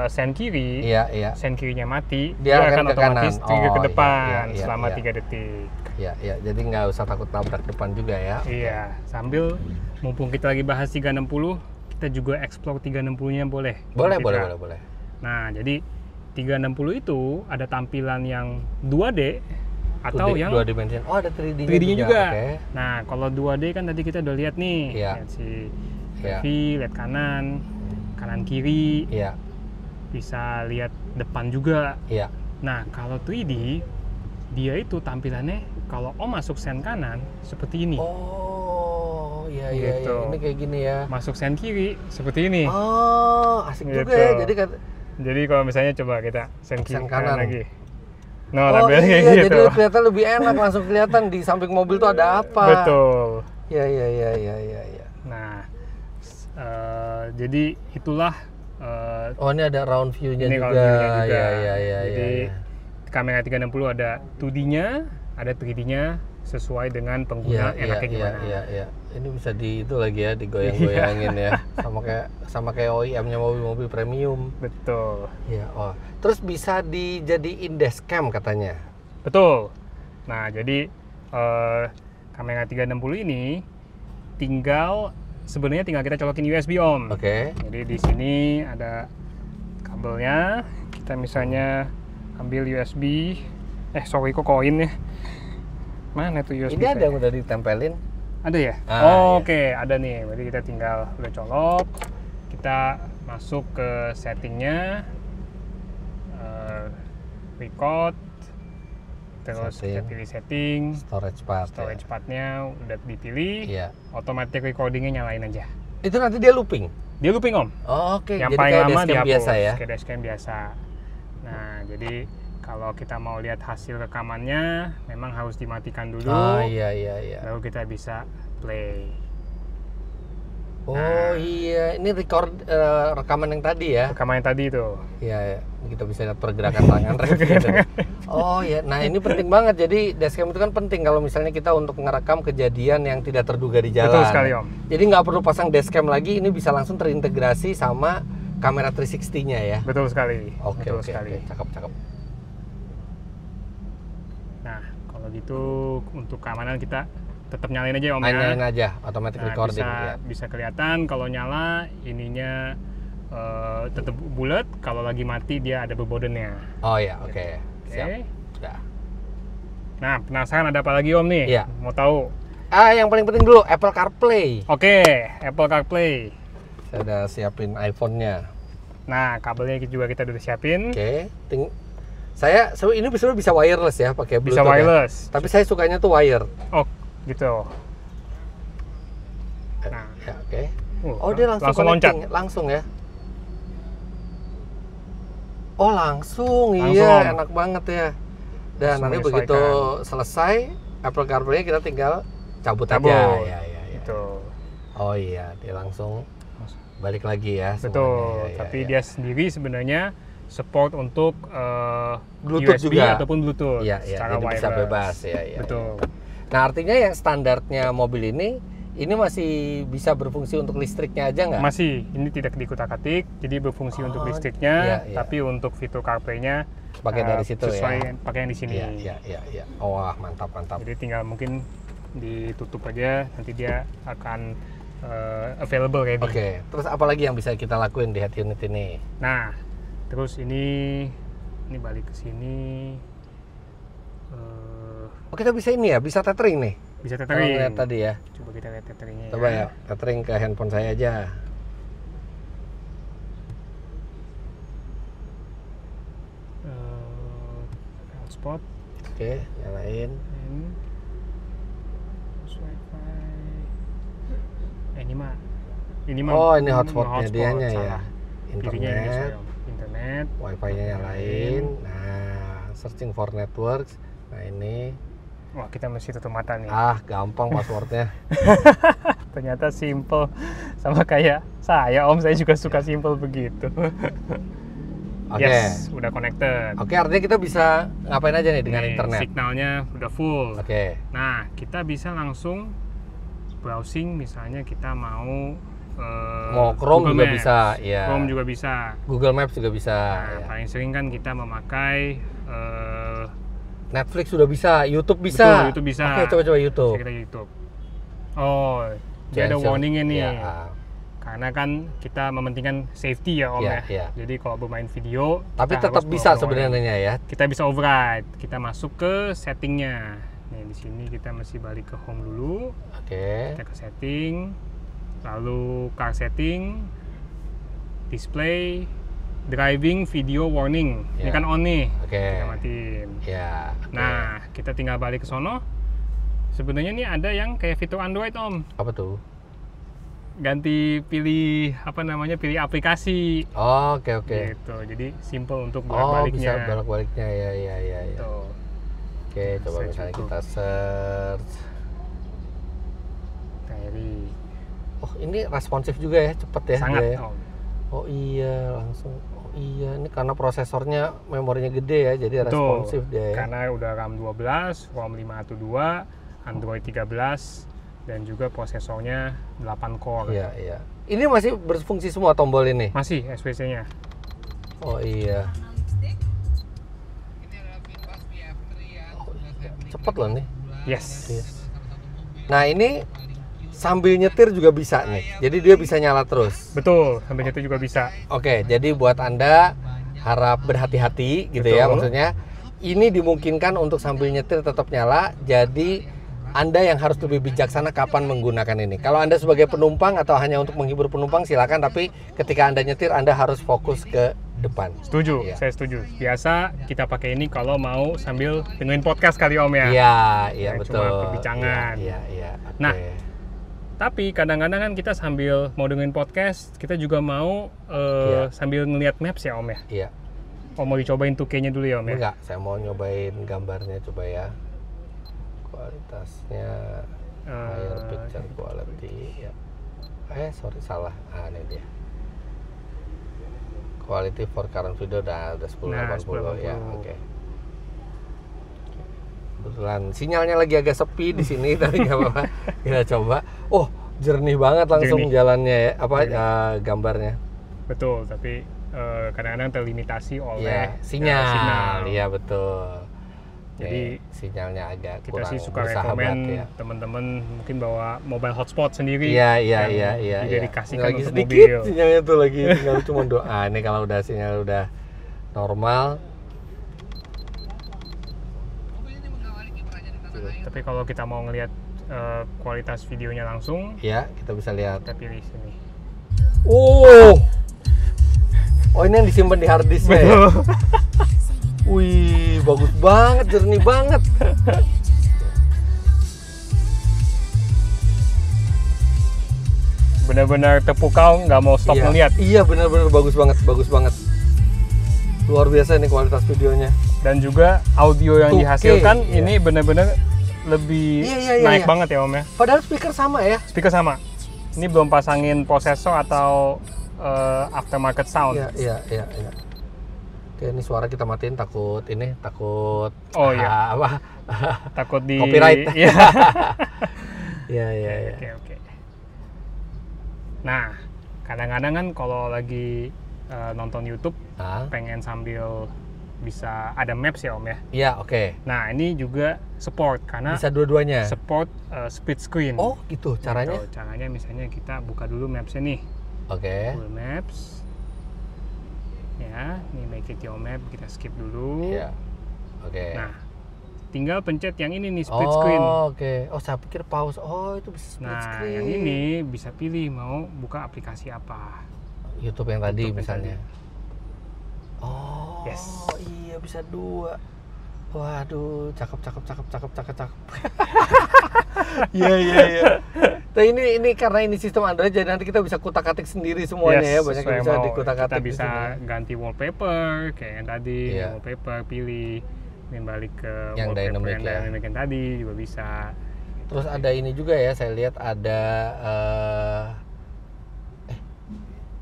Speaker 3: sen kiri,
Speaker 1: Iya.
Speaker 3: sen kirinya mati,
Speaker 1: Dia
Speaker 3: dia
Speaker 1: akan
Speaker 3: akan
Speaker 1: ke
Speaker 3: otomatis
Speaker 1: kanan.
Speaker 3: trigger
Speaker 1: Oh,
Speaker 3: ke
Speaker 1: iya,
Speaker 3: depan
Speaker 1: iya,
Speaker 3: selama
Speaker 1: iya.
Speaker 3: 3 detik.
Speaker 1: Iya. Jadi nggak usah takut nabrak depan juga ya.
Speaker 3: Iya, sambil mumpung kita lagi bahas 360, kita juga explore 360-nya boleh.
Speaker 1: Boleh.
Speaker 3: Nah, jadi 360 itu ada tampilan yang 2D atau yang
Speaker 1: 2 dimensi. Oh, ada 3D-nya
Speaker 3: 3D-nya juga.
Speaker 1: Oke.
Speaker 3: Nah, kalau 2D kan tadi kita udah lihat nih,
Speaker 1: Iya.
Speaker 3: lihat si
Speaker 1: Iya.
Speaker 3: Levi, lihat kanan kiri,
Speaker 1: Iya.
Speaker 3: bisa lihat depan juga.
Speaker 1: Iya.
Speaker 3: Nah, kalau 3D dia itu tampilannya kalau Om masuk sen kanan seperti ini.
Speaker 1: Oh, iya.
Speaker 3: Gitu.
Speaker 1: Ini kayak gini ya.
Speaker 3: Masuk sen kiri seperti ini.
Speaker 1: Oh, asik
Speaker 3: Gitu.
Speaker 1: juga ya. Jadi
Speaker 3: kalau misalnya coba kita sen kiri
Speaker 1: Sen kanan.
Speaker 3: lagi. No,
Speaker 1: oh
Speaker 3: tampilannya
Speaker 1: iya,
Speaker 3: kayak gitu.
Speaker 1: jadi kelihatan lebih enak, langsung kelihatan di samping mobil tuh ada apa.
Speaker 3: Betul.
Speaker 1: Iya.
Speaker 3: Nah, jadi itulah
Speaker 1: Oh, ini ada round view-nya
Speaker 3: ini
Speaker 1: juga.
Speaker 3: kalau view-nya juga.
Speaker 1: Iya.
Speaker 3: Jadi kamera 360 ada 2D-nya, ada 3D-nya sesuai dengan pengguna enaknya gimana.
Speaker 1: Iya. Ini bisa di itu lagi ya, digoyang-goyangin ya. Sama kayak OEM-nya mobil-mobil premium.
Speaker 3: Betul.
Speaker 1: Iya, oh. Terus bisa dijadiin dashcam katanya.
Speaker 3: Betul. Nah, jadi kamera 360 ini sebenarnya tinggal kita colokin USB, Om.
Speaker 1: Oke.
Speaker 3: Jadi di sini ada kabelnya. Kita misalnya ambil USB. Kok koin ya? Mana tuh USB?
Speaker 1: Ini ada yang udah ditempelin.
Speaker 3: Ada ya?
Speaker 1: Iya.
Speaker 3: Oke, ada nih. Berarti kita tinggal udah colok. Kita masuk ke settingnya, record, terus kita pilih setting,
Speaker 1: Storage
Speaker 3: part-nya udah dipilih.
Speaker 1: Iya.
Speaker 3: Automatic recordingnya nyalain aja.
Speaker 1: Itu nanti dia looping.
Speaker 3: Dia looping, Om.
Speaker 1: Oh, oke.
Speaker 3: Yang
Speaker 1: Jadi
Speaker 3: paling
Speaker 1: kayak
Speaker 3: lama
Speaker 1: dashcam
Speaker 3: dihapus,
Speaker 1: biasa ya.
Speaker 3: kayak dashcam biasa. Nah, jadi kalau kita mau lihat hasil rekamannya, memang harus dimatikan dulu.
Speaker 1: Oh iya.
Speaker 3: Lalu kita bisa play.
Speaker 1: Oh iya, ini rekaman yang tadi ya.
Speaker 3: Rekaman yang tadi itu.
Speaker 1: Iya. Kita bisa lihat pergerakan tangan gitu. Oh iya, nah ini penting banget. Jadi dashcam itu kan penting kalau misalnya kita untuk ngerekam kejadian yang tidak terduga di jalan.
Speaker 3: Betul sekali, Om.
Speaker 1: Jadi nggak perlu pasang dashcam lagi, ini bisa langsung terintegrasi sama kamera 360-nya ya.
Speaker 3: Betul sekali.
Speaker 1: Oke.
Speaker 3: Sekali.
Speaker 1: Cakep.
Speaker 3: Nah, kalau gitu untuk keamanan kita tetap nyalain aja, Om.
Speaker 1: Nyalain aja, automatic recording.
Speaker 3: Bisa kelihatan kalau nyala ininya tetap bulat, kalau lagi mati dia ada bebodennya.
Speaker 1: Oh iya, oke. Siap. Udah.
Speaker 3: Nah, penasaran ada apa lagi, Om nih?
Speaker 1: Iya.
Speaker 3: Mau tahu?
Speaker 1: Yang paling penting dulu Apple CarPlay.
Speaker 3: Oke, Apple CarPlay.
Speaker 1: Saya udah siapin iPhone-nya.
Speaker 3: Nah, kabelnya juga kita udah siapin.
Speaker 1: Oke. Ini sebenarnya bisa wireless ya, pakai Bluetooth.
Speaker 3: Bisa wireless.
Speaker 1: Ya. Tapi saya sukanya tuh wire.
Speaker 3: Oh, gitu. Nah,
Speaker 1: Ya, oke.
Speaker 3: Oh,
Speaker 1: Dia langsung
Speaker 3: loncat.
Speaker 1: Langsung ya. Oh, langsung.
Speaker 3: Langsung,
Speaker 1: Iya,
Speaker 3: Om.
Speaker 1: enak banget ya. Dan
Speaker 3: Langsung
Speaker 1: nanti begitu selesai Apple CarPlay kita tinggal cabut aja. Ya.
Speaker 3: Gitu.
Speaker 1: Oh iya, dia langsung balik lagi ya.
Speaker 3: Betul.
Speaker 1: semuanya.
Speaker 3: Tapi dia sendiri sebenarnya support untuk
Speaker 1: Bluetooth
Speaker 3: USB
Speaker 1: juga.
Speaker 3: ataupun Bluetooth
Speaker 1: jadi
Speaker 3: secara wireless.
Speaker 1: bisa bebas ya.
Speaker 3: Betul.
Speaker 1: Nah, artinya yang standarnya mobil ini masih bisa berfungsi untuk listriknya aja nggak?
Speaker 3: Masih, ini tidak dikutak-atik, jadi berfungsi untuk listriknya,
Speaker 1: iya.
Speaker 3: tapi untuk fitur CarPlay-nya
Speaker 1: Pakai dari situ
Speaker 3: sesuai
Speaker 1: ya.
Speaker 3: pakai yang di sini.
Speaker 1: Iya. Oh, wah, mantap.
Speaker 3: Jadi tinggal mungkin ditutup aja, nanti dia akan available kayak gini.
Speaker 1: Oke, terus apa lagi yang bisa kita lakuin di head unit ini?
Speaker 3: Nah, terus ini balik ke sini.
Speaker 1: Oh, kita bisa ini ya, bisa tethering nih.
Speaker 3: Bisa tethering.
Speaker 1: Lihat tadi ya.
Speaker 3: Coba kita lihat tetheringnya.
Speaker 1: Coba ya, tethering ke handphone saya aja.
Speaker 3: Hotspot.
Speaker 1: Oke, nyalain.
Speaker 3: Ini mah.
Speaker 1: Oh, ini hotspotnya dianya ya.
Speaker 3: Internet. Internet.
Speaker 1: Wifi-nya nyalain. Nah, searching for networks. Nah, ini.
Speaker 3: Wah, kita mesti tutup mata nih.
Speaker 1: Ah, gampang passwordnya.
Speaker 3: Ternyata simple. Sama kayak saya, Om. Saya juga suka simple begitu.
Speaker 1: Oke.
Speaker 3: Yes, udah connected.
Speaker 1: Oke, artinya kita bisa ngapain aja nih dengan internet?
Speaker 3: Signalnya udah full.
Speaker 1: Oke.
Speaker 3: Nah, kita bisa langsung browsing, misalnya kita mau
Speaker 1: Chrome juga
Speaker 3: Maps.
Speaker 1: bisa, ya.
Speaker 3: Chrome juga bisa.
Speaker 1: Google Maps juga bisa.
Speaker 3: Nah,
Speaker 1: Ya.
Speaker 3: paling sering kan kita memakai
Speaker 1: Netflix sudah bisa, YouTube bisa.
Speaker 3: betul, YouTube bisa.
Speaker 1: Oke, coba-coba YouTube.
Speaker 3: Kita YouTube. Oh, dia ada
Speaker 1: Cancel.
Speaker 3: warningnya nih.
Speaker 1: Ya.
Speaker 3: Karena kan kita mementingkan safety ya, Om
Speaker 1: Iya,
Speaker 3: ya.
Speaker 1: iya.
Speaker 3: Jadi kalau bermain video,
Speaker 1: Tapi
Speaker 3: kita
Speaker 1: tetap
Speaker 3: harus
Speaker 1: bisa
Speaker 3: bawa warning.
Speaker 1: sebenarnya ya.
Speaker 3: Kita bisa override. Kita masuk ke settingnya. Nih di sini kita mesti balik ke home dulu.
Speaker 1: Oke.
Speaker 3: Kita ke setting, lalu car setting, display, driving video warning. Ini
Speaker 1: Ya.
Speaker 3: kan on nih.
Speaker 1: Oke.
Speaker 3: Kita matiin.
Speaker 1: Ya. oke.
Speaker 3: Nah, kita tinggal balik ke sono. Sebenarnya nih ada yang kayak fitur Android, Om.
Speaker 1: Apa tuh?
Speaker 3: Ganti pilih pilih aplikasi.
Speaker 1: Oh, oke oke.
Speaker 3: Gitu. Jadi simple untuk
Speaker 1: Oh,
Speaker 3: bolak-baliknya.
Speaker 1: bisa bolak-baliknya ya ya ya ya.
Speaker 3: Tuh.
Speaker 1: Oke, coba
Speaker 3: Search
Speaker 1: misalnya
Speaker 3: YouTube.
Speaker 1: kita search.
Speaker 3: Diary.
Speaker 1: Oh, ini responsif juga ya, cepet ya.
Speaker 3: Sangat,
Speaker 1: dia ya?
Speaker 3: Om.
Speaker 1: Oh iya, langsung. Oh iya, ini karena prosesornya memorinya gede ya, jadi responsif dia ya.
Speaker 3: Karena udah RAM 12, ROM 512, Android 13, dan juga prosesornya 8 core.
Speaker 1: Iya, iya. Ini masih berfungsi semua tombol ini?
Speaker 3: Masih SPC-nya.
Speaker 1: Oh iya. Cepet loh nih.
Speaker 3: Yes.
Speaker 1: Yes. Nah ini sambil nyetir juga bisa nih. Jadi dia bisa nyala terus.
Speaker 3: Betul, sampai itu juga bisa.
Speaker 1: Oke, jadi buat Anda harap berhati-hati gitu ya,
Speaker 3: Betul.
Speaker 1: maksudnya ini dimungkinkan untuk sambil nyetir tetap nyala. Jadi Anda yang harus lebih bijaksana kapan menggunakan ini. Kalau Anda sebagai penumpang atau hanya untuk menghibur penumpang silakan, tapi ketika Anda nyetir Anda harus fokus ke depan.
Speaker 3: Setuju,
Speaker 1: Iya.
Speaker 3: saya setuju. Biasa kita pakai ini kalau mau sambil dengerin podcast kali, Om ya.
Speaker 1: Iya, iya
Speaker 3: Yang
Speaker 1: betul.
Speaker 3: cuma perbincangan.
Speaker 1: Iya, iya. Oke.
Speaker 3: Nah, tapi kadang-kadang kan kita sambil mau dengerin podcast, kita juga mau
Speaker 1: Iya.
Speaker 3: sambil ngelihat maps ya, Om ya.
Speaker 1: Iya.
Speaker 3: Oh, mau dicobain 2K-nya dulu ya, Om ya.
Speaker 1: Enggak, saya mau nyobain gambarnya coba ya. Kualitasnya higher picture quality ya. Sorry salah. Ah, ini dia. Quality for current video udah 1080
Speaker 3: Nah,
Speaker 1: ya.
Speaker 3: 1080.
Speaker 1: Oke. Kebetulan sinyalnya lagi agak sepi di sini tapi nggak apa-apa. Kita coba. Oh, jernih banget langsung
Speaker 3: Jernih.
Speaker 1: jalannya ya.
Speaker 3: Jernih.
Speaker 1: Gambarnya.
Speaker 3: Betul, tapi kadang-kadang terlimitasi oleh
Speaker 1: Iya, sinyal.
Speaker 3: sinyal.
Speaker 1: Iya, betul.
Speaker 3: Jadi,
Speaker 1: sinyalnya agak
Speaker 3: Kita
Speaker 1: kurang
Speaker 3: sih suka
Speaker 1: bersahabat
Speaker 3: rekomen
Speaker 1: ya.
Speaker 3: teman-teman mungkin bawa mobile hotspot sendiri.
Speaker 1: Iya
Speaker 3: yang
Speaker 1: iya.
Speaker 3: didedikasikan
Speaker 1: Lagi
Speaker 3: untuk
Speaker 1: sedikit
Speaker 3: mobil.
Speaker 1: sinyalnya tuh lagi tinggal cuma doa. Ini kalau udah sinyal udah normal.
Speaker 3: Tapi kalau kita mau ngelihat kualitas videonya langsung,
Speaker 1: Ya, kita bisa lihat.
Speaker 3: kita pilih sini.
Speaker 1: Oh, ini yang disimpan di hard disk ya. Wih, bagus banget, jernih banget.
Speaker 3: Benar-benar terpukau, nggak mau stop
Speaker 1: Iya.
Speaker 3: ngelihat.
Speaker 1: Iya, benar-benar bagus banget, bagus banget. Luar biasa nih kualitas videonya.
Speaker 3: Dan juga audio yang
Speaker 1: 2K,
Speaker 3: dihasilkan
Speaker 1: iya.
Speaker 3: ini benar-benar lebih
Speaker 1: Iya,
Speaker 3: naik
Speaker 1: iya.
Speaker 3: banget ya, Om ya.
Speaker 1: Padahal speaker sama ya.
Speaker 3: Speaker sama. Ini belum pasangin prosesor atau aftermarket sound.
Speaker 1: Iya. Oke, ini suara kita matiin takut
Speaker 3: Oh, iya.
Speaker 1: apa?
Speaker 3: Takut di
Speaker 1: Copyright.
Speaker 3: Iya.
Speaker 1: Iya.
Speaker 3: Oke. Nah, kadang-kadang kan kalau lagi nonton YouTube
Speaker 1: Ah,
Speaker 3: pengen sambil bisa ada maps ya, Om ya.
Speaker 1: iya, oke.
Speaker 3: Nah, ini juga support karena
Speaker 1: Bisa dua-duanya.
Speaker 3: support split screen.
Speaker 1: Oh, gitu caranya.
Speaker 3: Gitu. Caranya misalnya kita buka dulu mapsnya nih.
Speaker 1: Oke.
Speaker 3: Google Maps. Ya, ini make it your map, kita skip dulu.
Speaker 1: Iya. Oke.
Speaker 3: Nah, tinggal pencet yang ini nih, split screen.
Speaker 1: Oke. Oh, saya pikir pause. Oh, itu bisa split screen.
Speaker 3: Nah, yang ini bisa pilih mau buka aplikasi apa.
Speaker 1: YouTube yang tadi
Speaker 3: YouTube
Speaker 1: misalnya.
Speaker 3: yang tadi.
Speaker 1: Oh,
Speaker 3: Yes.
Speaker 1: iya bisa 2. Waduh, cakep. Iya. Nah, ini karena ini sistem Android, jadi nanti kita bisa kutak-atik sendiri semuanya ya, banyak yang bisa dikutak-atik.
Speaker 3: Kita bisa ganti wallpaper kayak yang tadi, wallpaper pilih, dan balik ke
Speaker 1: yang
Speaker 3: wallpaper
Speaker 1: dynamic
Speaker 3: yang tadi juga bisa.
Speaker 1: Terus ada ini juga ya, saya lihat ada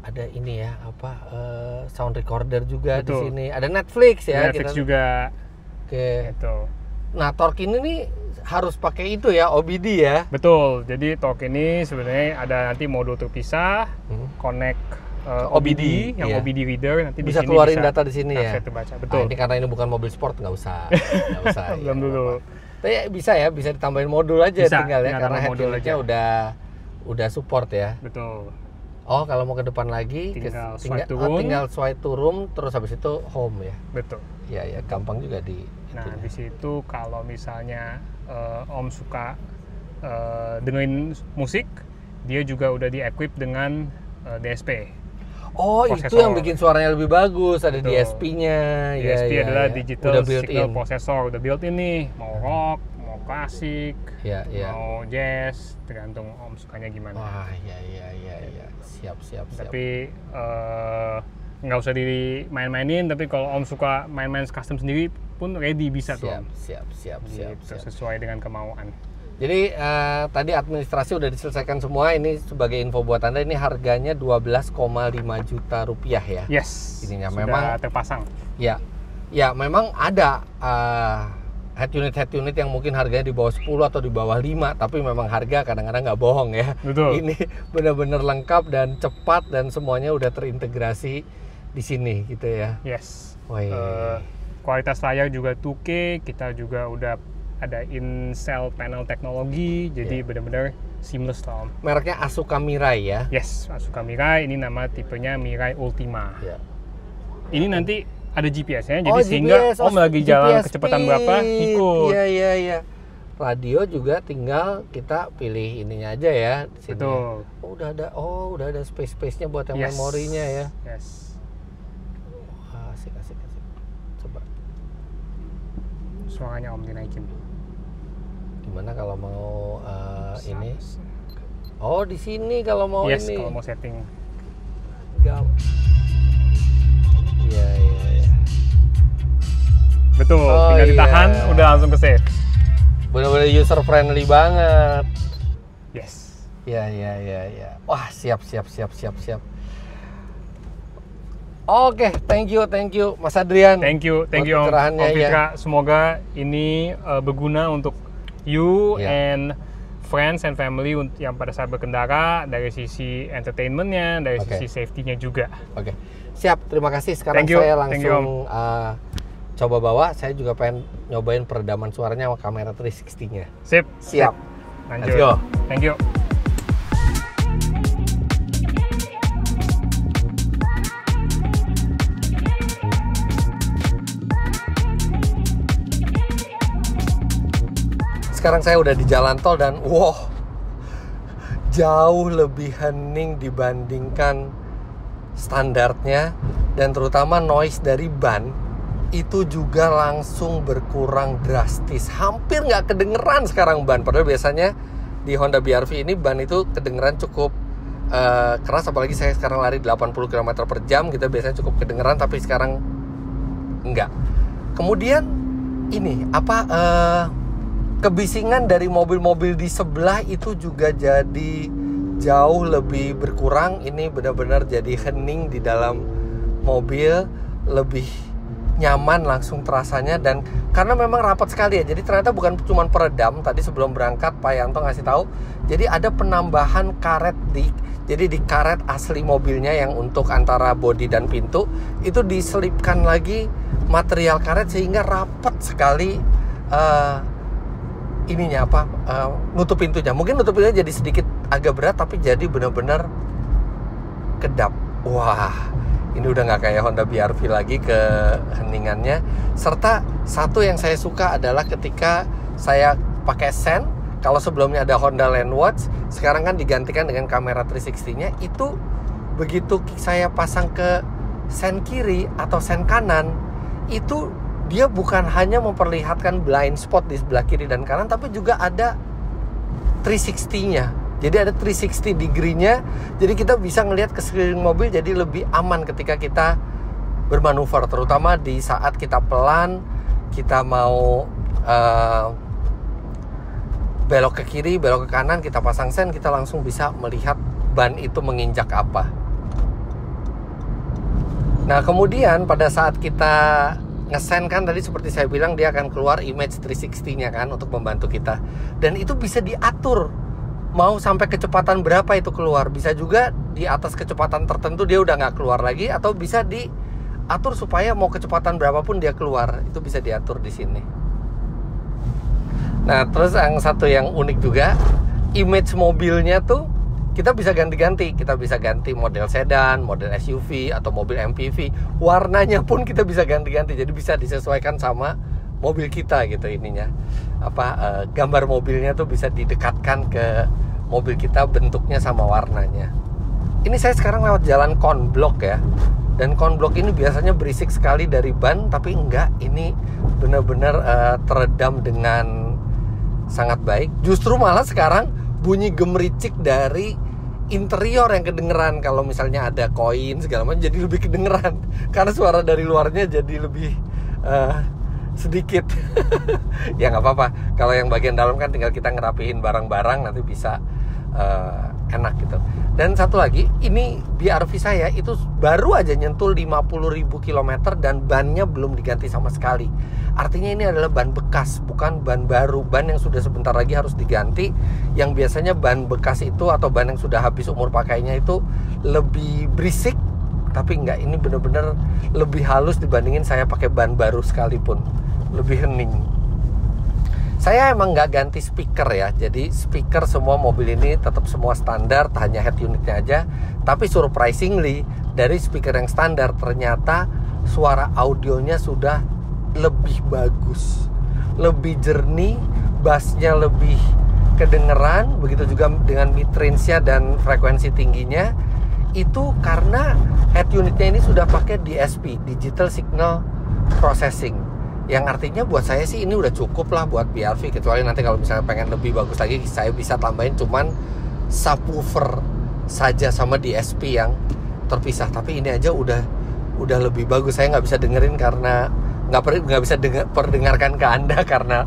Speaker 1: ada ini ya, sound recorder juga. Betul. Di sini. Ada Netflix ya.
Speaker 3: Netflix juga.
Speaker 1: Oke.
Speaker 3: Gitu.
Speaker 1: Nah, Torque ini nih harus pakai itu ya, OBD ya.
Speaker 3: Betul. Jadi Torque ini sebenarnya ada nanti modul terpisah, connect OBD yang OBD reader, nanti
Speaker 1: bisa
Speaker 3: di sini
Speaker 1: keluarin
Speaker 3: bisa
Speaker 1: data di sini ya.
Speaker 3: Baca. Betul.
Speaker 1: Ini karena ini bukan mobil sport, nggak usah.
Speaker 3: Belum
Speaker 1: ya,
Speaker 3: dulu.
Speaker 1: Tapi bisa ya, bisa ditambahin modul aja tinggal ya, karena head unitnya udah support ya.
Speaker 3: Betul.
Speaker 1: Oh, kalau mau ke depan lagi
Speaker 3: tinggal
Speaker 1: swipe to room, terus habis itu home ya.
Speaker 3: Betul.
Speaker 1: Ya, gampang juga di.
Speaker 3: Nah, di situ kalau misalnya Om suka dengerin musik, dia juga udah di-equip dengan DSP.
Speaker 1: Oh, prosesor. Itu yang bikin suaranya lebih bagus, ada DSP-nya.
Speaker 3: DSP adalah digital signal processor, udah built-in nih, mau rock, mau klasik, mau jazz, tergantung Om sukanya gimana.
Speaker 1: Wah, iya. Siap.
Speaker 3: Tapi nggak usah dimain-mainin, tapi kalau Om suka main-main custom sendiri pun ready bisa tuh Om.
Speaker 1: Siap.
Speaker 3: Sesuai dengan kemauan.
Speaker 1: Jadi tadi administrasi udah diselesaikan semua. Ini sebagai info buat Anda, ini harganya 12,5 juta rupiah ya.
Speaker 3: Yes.
Speaker 1: Ininya
Speaker 3: sudah
Speaker 1: memang
Speaker 3: terpasang.
Speaker 1: Ya, memang ada head unit yang mungkin harganya di bawah 10 atau di bawah 5, tapi memang harga kadang-kadang nggak bohong ya.
Speaker 3: Betul.
Speaker 1: Ini benar-benar lengkap dan cepat dan semuanya udah terintegrasi di sini gitu ya.
Speaker 3: Yes.
Speaker 1: Kualitas
Speaker 3: layar juga 2K, kita juga udah ada in-cell panel teknologi, jadi benar-benar seamless lah Om.
Speaker 1: Mereknya Asuka Mirai ya?
Speaker 3: Yes, Asuka Mirai, ini nama tipenya Mirai Ultima. Ini nanti ada GPS-nya, jadi sehingga Om lagi jalan kecepatan berapa, ikut.
Speaker 1: Iya. Radio juga tinggal kita pilih ininya aja ya di sini.
Speaker 3: Betul.
Speaker 1: Udah ada space-nya buat yang memorinya ya.
Speaker 3: Yes.
Speaker 1: Wah, asik. Coba.
Speaker 3: Suaranya Om dinaikin.
Speaker 1: Gimana kalau mau ini? Oh, di sini kalau mau ini.
Speaker 3: Yes, kalau mau setting.
Speaker 1: Iya.
Speaker 3: Betul, tinggal ditahan, udah langsung ke save.
Speaker 1: Benar-benar user friendly banget.
Speaker 3: Yes.
Speaker 1: Iya. Wah, siap. Oke, thank you Mas Adrian.
Speaker 3: Thank you Om Fitra. Semoga ini berguna untuk you and friends and family yang pada saat berkendara, dari sisi entertainment-nya, dari sisi safety-nya juga.
Speaker 1: Oke. Siap, terima kasih. Sekarang saya langsung coba bawa. Saya juga pengen nyobain peredaman suaranya sama kamera 360-nya. Siap.
Speaker 3: Lanjut.
Speaker 1: Let's go.
Speaker 3: Thank you.
Speaker 1: Sekarang saya udah di jalan tol dan jauh lebih hening dibandingkan standarnya, dan terutama noise dari ban itu juga langsung berkurang drastis. Hampir nggak kedengeran sekarang ban, padahal biasanya di Honda BR-V ini ban itu kedengeran cukup keras, apalagi saya sekarang lari 80 km per jam, kita biasanya cukup kedengeran, tapi sekarang enggak. Kemudian ini kebisingan dari mobil-mobil di sebelah itu juga jadi jauh lebih berkurang. Ini benar-benar jadi hening di dalam mobil, lebih nyaman langsung terasanya, dan karena memang rapat sekali ya. Jadi ternyata bukan cuma peredam. Tadi sebelum berangkat Pak Yanto ngasih tahu, jadi ada penambahan karet jadi di karet asli mobilnya yang untuk antara bodi dan pintu itu diselipkan lagi material karet sehingga rapat sekali nutup pintunya. Mungkin nutup pintunya jadi sedikit agak berat, tapi jadi benar-benar kedap. wah, ini udah nggak kayak Honda BR-V lagi keheningannya. Serta satu yang saya suka adalah ketika saya pakai sen, kalau sebelumnya ada Honda Landwatch, sekarang kan digantikan dengan kamera 360-nya. Itu begitu saya pasang ke sen kiri atau sen kanan, itu dia bukan hanya memperlihatkan blind spot di sebelah kiri dan kanan, tapi juga ada 360-nya. Jadi ada 360 degree-nya. Jadi kita bisa ngelihat ke sekeliling mobil, jadi lebih aman ketika kita bermanuver, terutama di saat kita pelan, kita mau belok ke kiri, belok ke kanan, kita pasang sen, kita langsung bisa melihat ban itu menginjak apa. Nah, kemudian pada saat kita ngesen kan tadi seperti saya bilang, dia akan keluar image 360-nya kan untuk membantu kita. Dan itu bisa diatur mau sampai kecepatan berapa itu keluar. Bisa juga di atas kecepatan tertentu dia udah nggak keluar lagi, atau bisa diatur supaya mau kecepatan berapapun dia keluar. Itu bisa diatur di sini. Nah, terus yang satu yang unik juga, image mobilnya tuh kita bisa ganti-ganti. Kita bisa ganti model sedan, model SUV, atau mobil MPV. Warnanya pun kita bisa ganti-ganti. Jadi bisa disesuaikan sama mobil kita gitu ininya. Gambar mobilnya tuh bisa didekatkan ke mobil kita, bentuknya sama warnanya. Ini saya sekarang lewat jalan konblok ya. Dan konblok ini biasanya berisik sekali dari ban, tapi enggak. Ini benar-benar teredam dengan sangat baik. Justru malah sekarang bunyi gemericik dari interior yang kedengeran. Kalau misalnya ada koin segala macam, jadi lebih kedengeran karena suara dari luarnya jadi lebih sedikit. Ya nggak apa-apa, kalau yang bagian dalam kan tinggal kita ngerapihin barang-barang, nanti bisa enak gitu. Dan satu lagi, ini BR-V saya itu baru aja nyentuh 50.000 km dan bannya belum diganti sama sekali. Artinya ini adalah ban bekas, bukan ban baru. Ban yang sudah sebentar lagi harus diganti. Yang biasanya ban bekas itu atau ban yang sudah habis umur pakainya itu lebih berisik. Tapi enggak, ini benar-benar lebih halus dibandingin saya pakai ban baru sekalipun. Lebih hening. Saya emang nggak ganti speaker ya. Jadi speaker semua mobil ini tetap semua standar, hanya head unitnya aja. Tapi surprisingly, dari speaker yang standar ternyata suara audionya sudah lebih bagus, lebih jernih, bassnya lebih kedengeran. Begitu juga dengan mid range-nya dan frekuensi tingginya. Itu karena head unitnya ini sudah pakai DSP, Digital Signal Processing. Yang artinya buat saya sih ini udah cukup lah buat BR-V. Kecuali nanti kalau misalnya pengen lebih bagus lagi, saya bisa tambahin cuman subwoofer saja sama DSP yang terpisah. Tapi ini aja udah lebih bagus. Saya nggak bisa dengerin karena nggak bisa perdengarkan ke Anda karena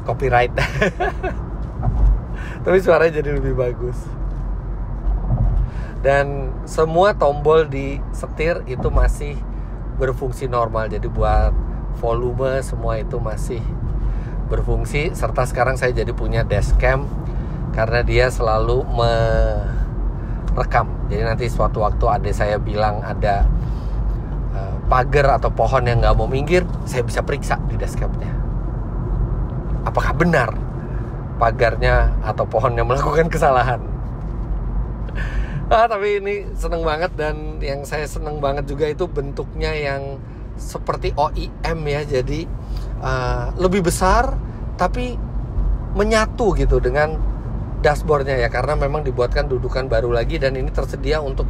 Speaker 1: copyright. Tapi suaranya jadi lebih bagus. Dan semua tombol di setir itu masih berfungsi normal. Jadi buat volume semua itu masih berfungsi. Serta sekarang saya jadi punya dashcam karena dia selalu merekam. Jadi nanti suatu waktu adik saya bilang ada pagar atau pohon yang nggak mau minggir, saya bisa periksa di dashcamnya apakah benar pagarnya atau pohonnya melakukan kesalahan. Tapi ini seneng banget. Dan yang saya seneng banget juga itu bentuknya yang seperti OEM ya. Jadi lebih besar tapi menyatu gitu dengan dashboardnya ya. Karena memang dibuatkan dudukan baru lagi. Dan ini tersedia untuk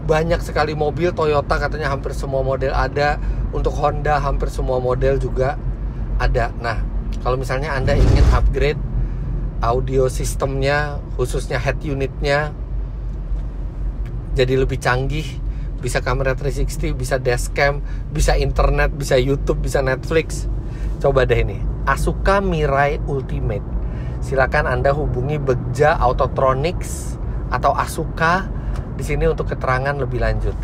Speaker 1: banyak sekali mobil. Toyota katanya hampir semua model ada. Untuk Honda hampir semua model juga ada. Nah, kalau misalnya Anda ingin upgrade audio sistemnya, khususnya head unitnya jadi lebih canggih, bisa kamera 360, bisa dashcam, bisa internet, bisa YouTube, bisa Netflix. Coba deh ini, Asuka Mirai Ultimate. Silakan Anda hubungi Begja Autotronics atau Asuka di sini untuk keterangan lebih lanjut.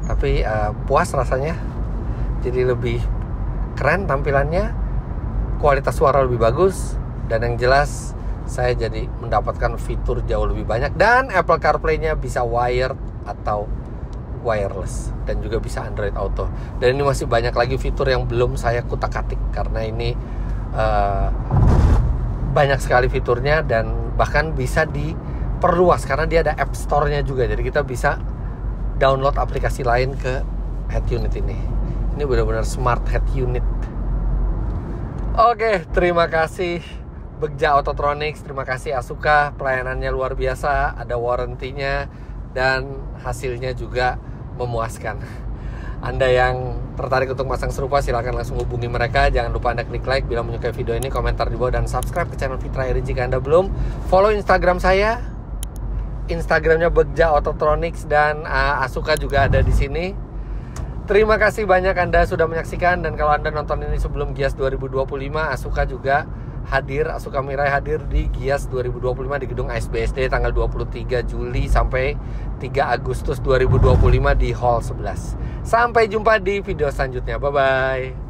Speaker 1: Tapi puas rasanya, jadi lebih keren tampilannya, kualitas suara lebih bagus, dan yang jelas saya jadi mendapatkan fitur jauh lebih banyak. Dan Apple CarPlay-nya bisa wired atau wireless, dan juga bisa Android Auto. Dan ini masih banyak lagi fitur yang belum saya kutak-atik karena ini banyak sekali fiturnya, dan bahkan bisa diperluas karena dia ada App Store-nya juga. Jadi kita bisa download aplikasi lain ke head unit ini. Ini benar-benar smart head unit. Oke, terima kasih Begja Autotronics, terima kasih Asuka, pelayanannya luar biasa, ada warranty-nya dan hasilnya juga memuaskan. Anda yang tertarik untuk masang serupa silahkan langsung hubungi mereka. Jangan lupa Anda klik like bila menyukai video ini, komentar di bawah dan subscribe ke channel Fitra Eri jika Anda belum. Follow Instagram saya, Instagramnya Begja Autotronics dan Asuka juga ada di sini. Terima kasih banyak Anda sudah menyaksikan, dan kalau Anda nonton ini sebelum Gias 2025, Asuka juga hadir, Asuka Mirai hadir di Gias 2025 di gedung ASBSD tanggal 23 Juli sampai 3 Agustus 2025 di Hall 11. Sampai jumpa di video selanjutnya. Bye-bye.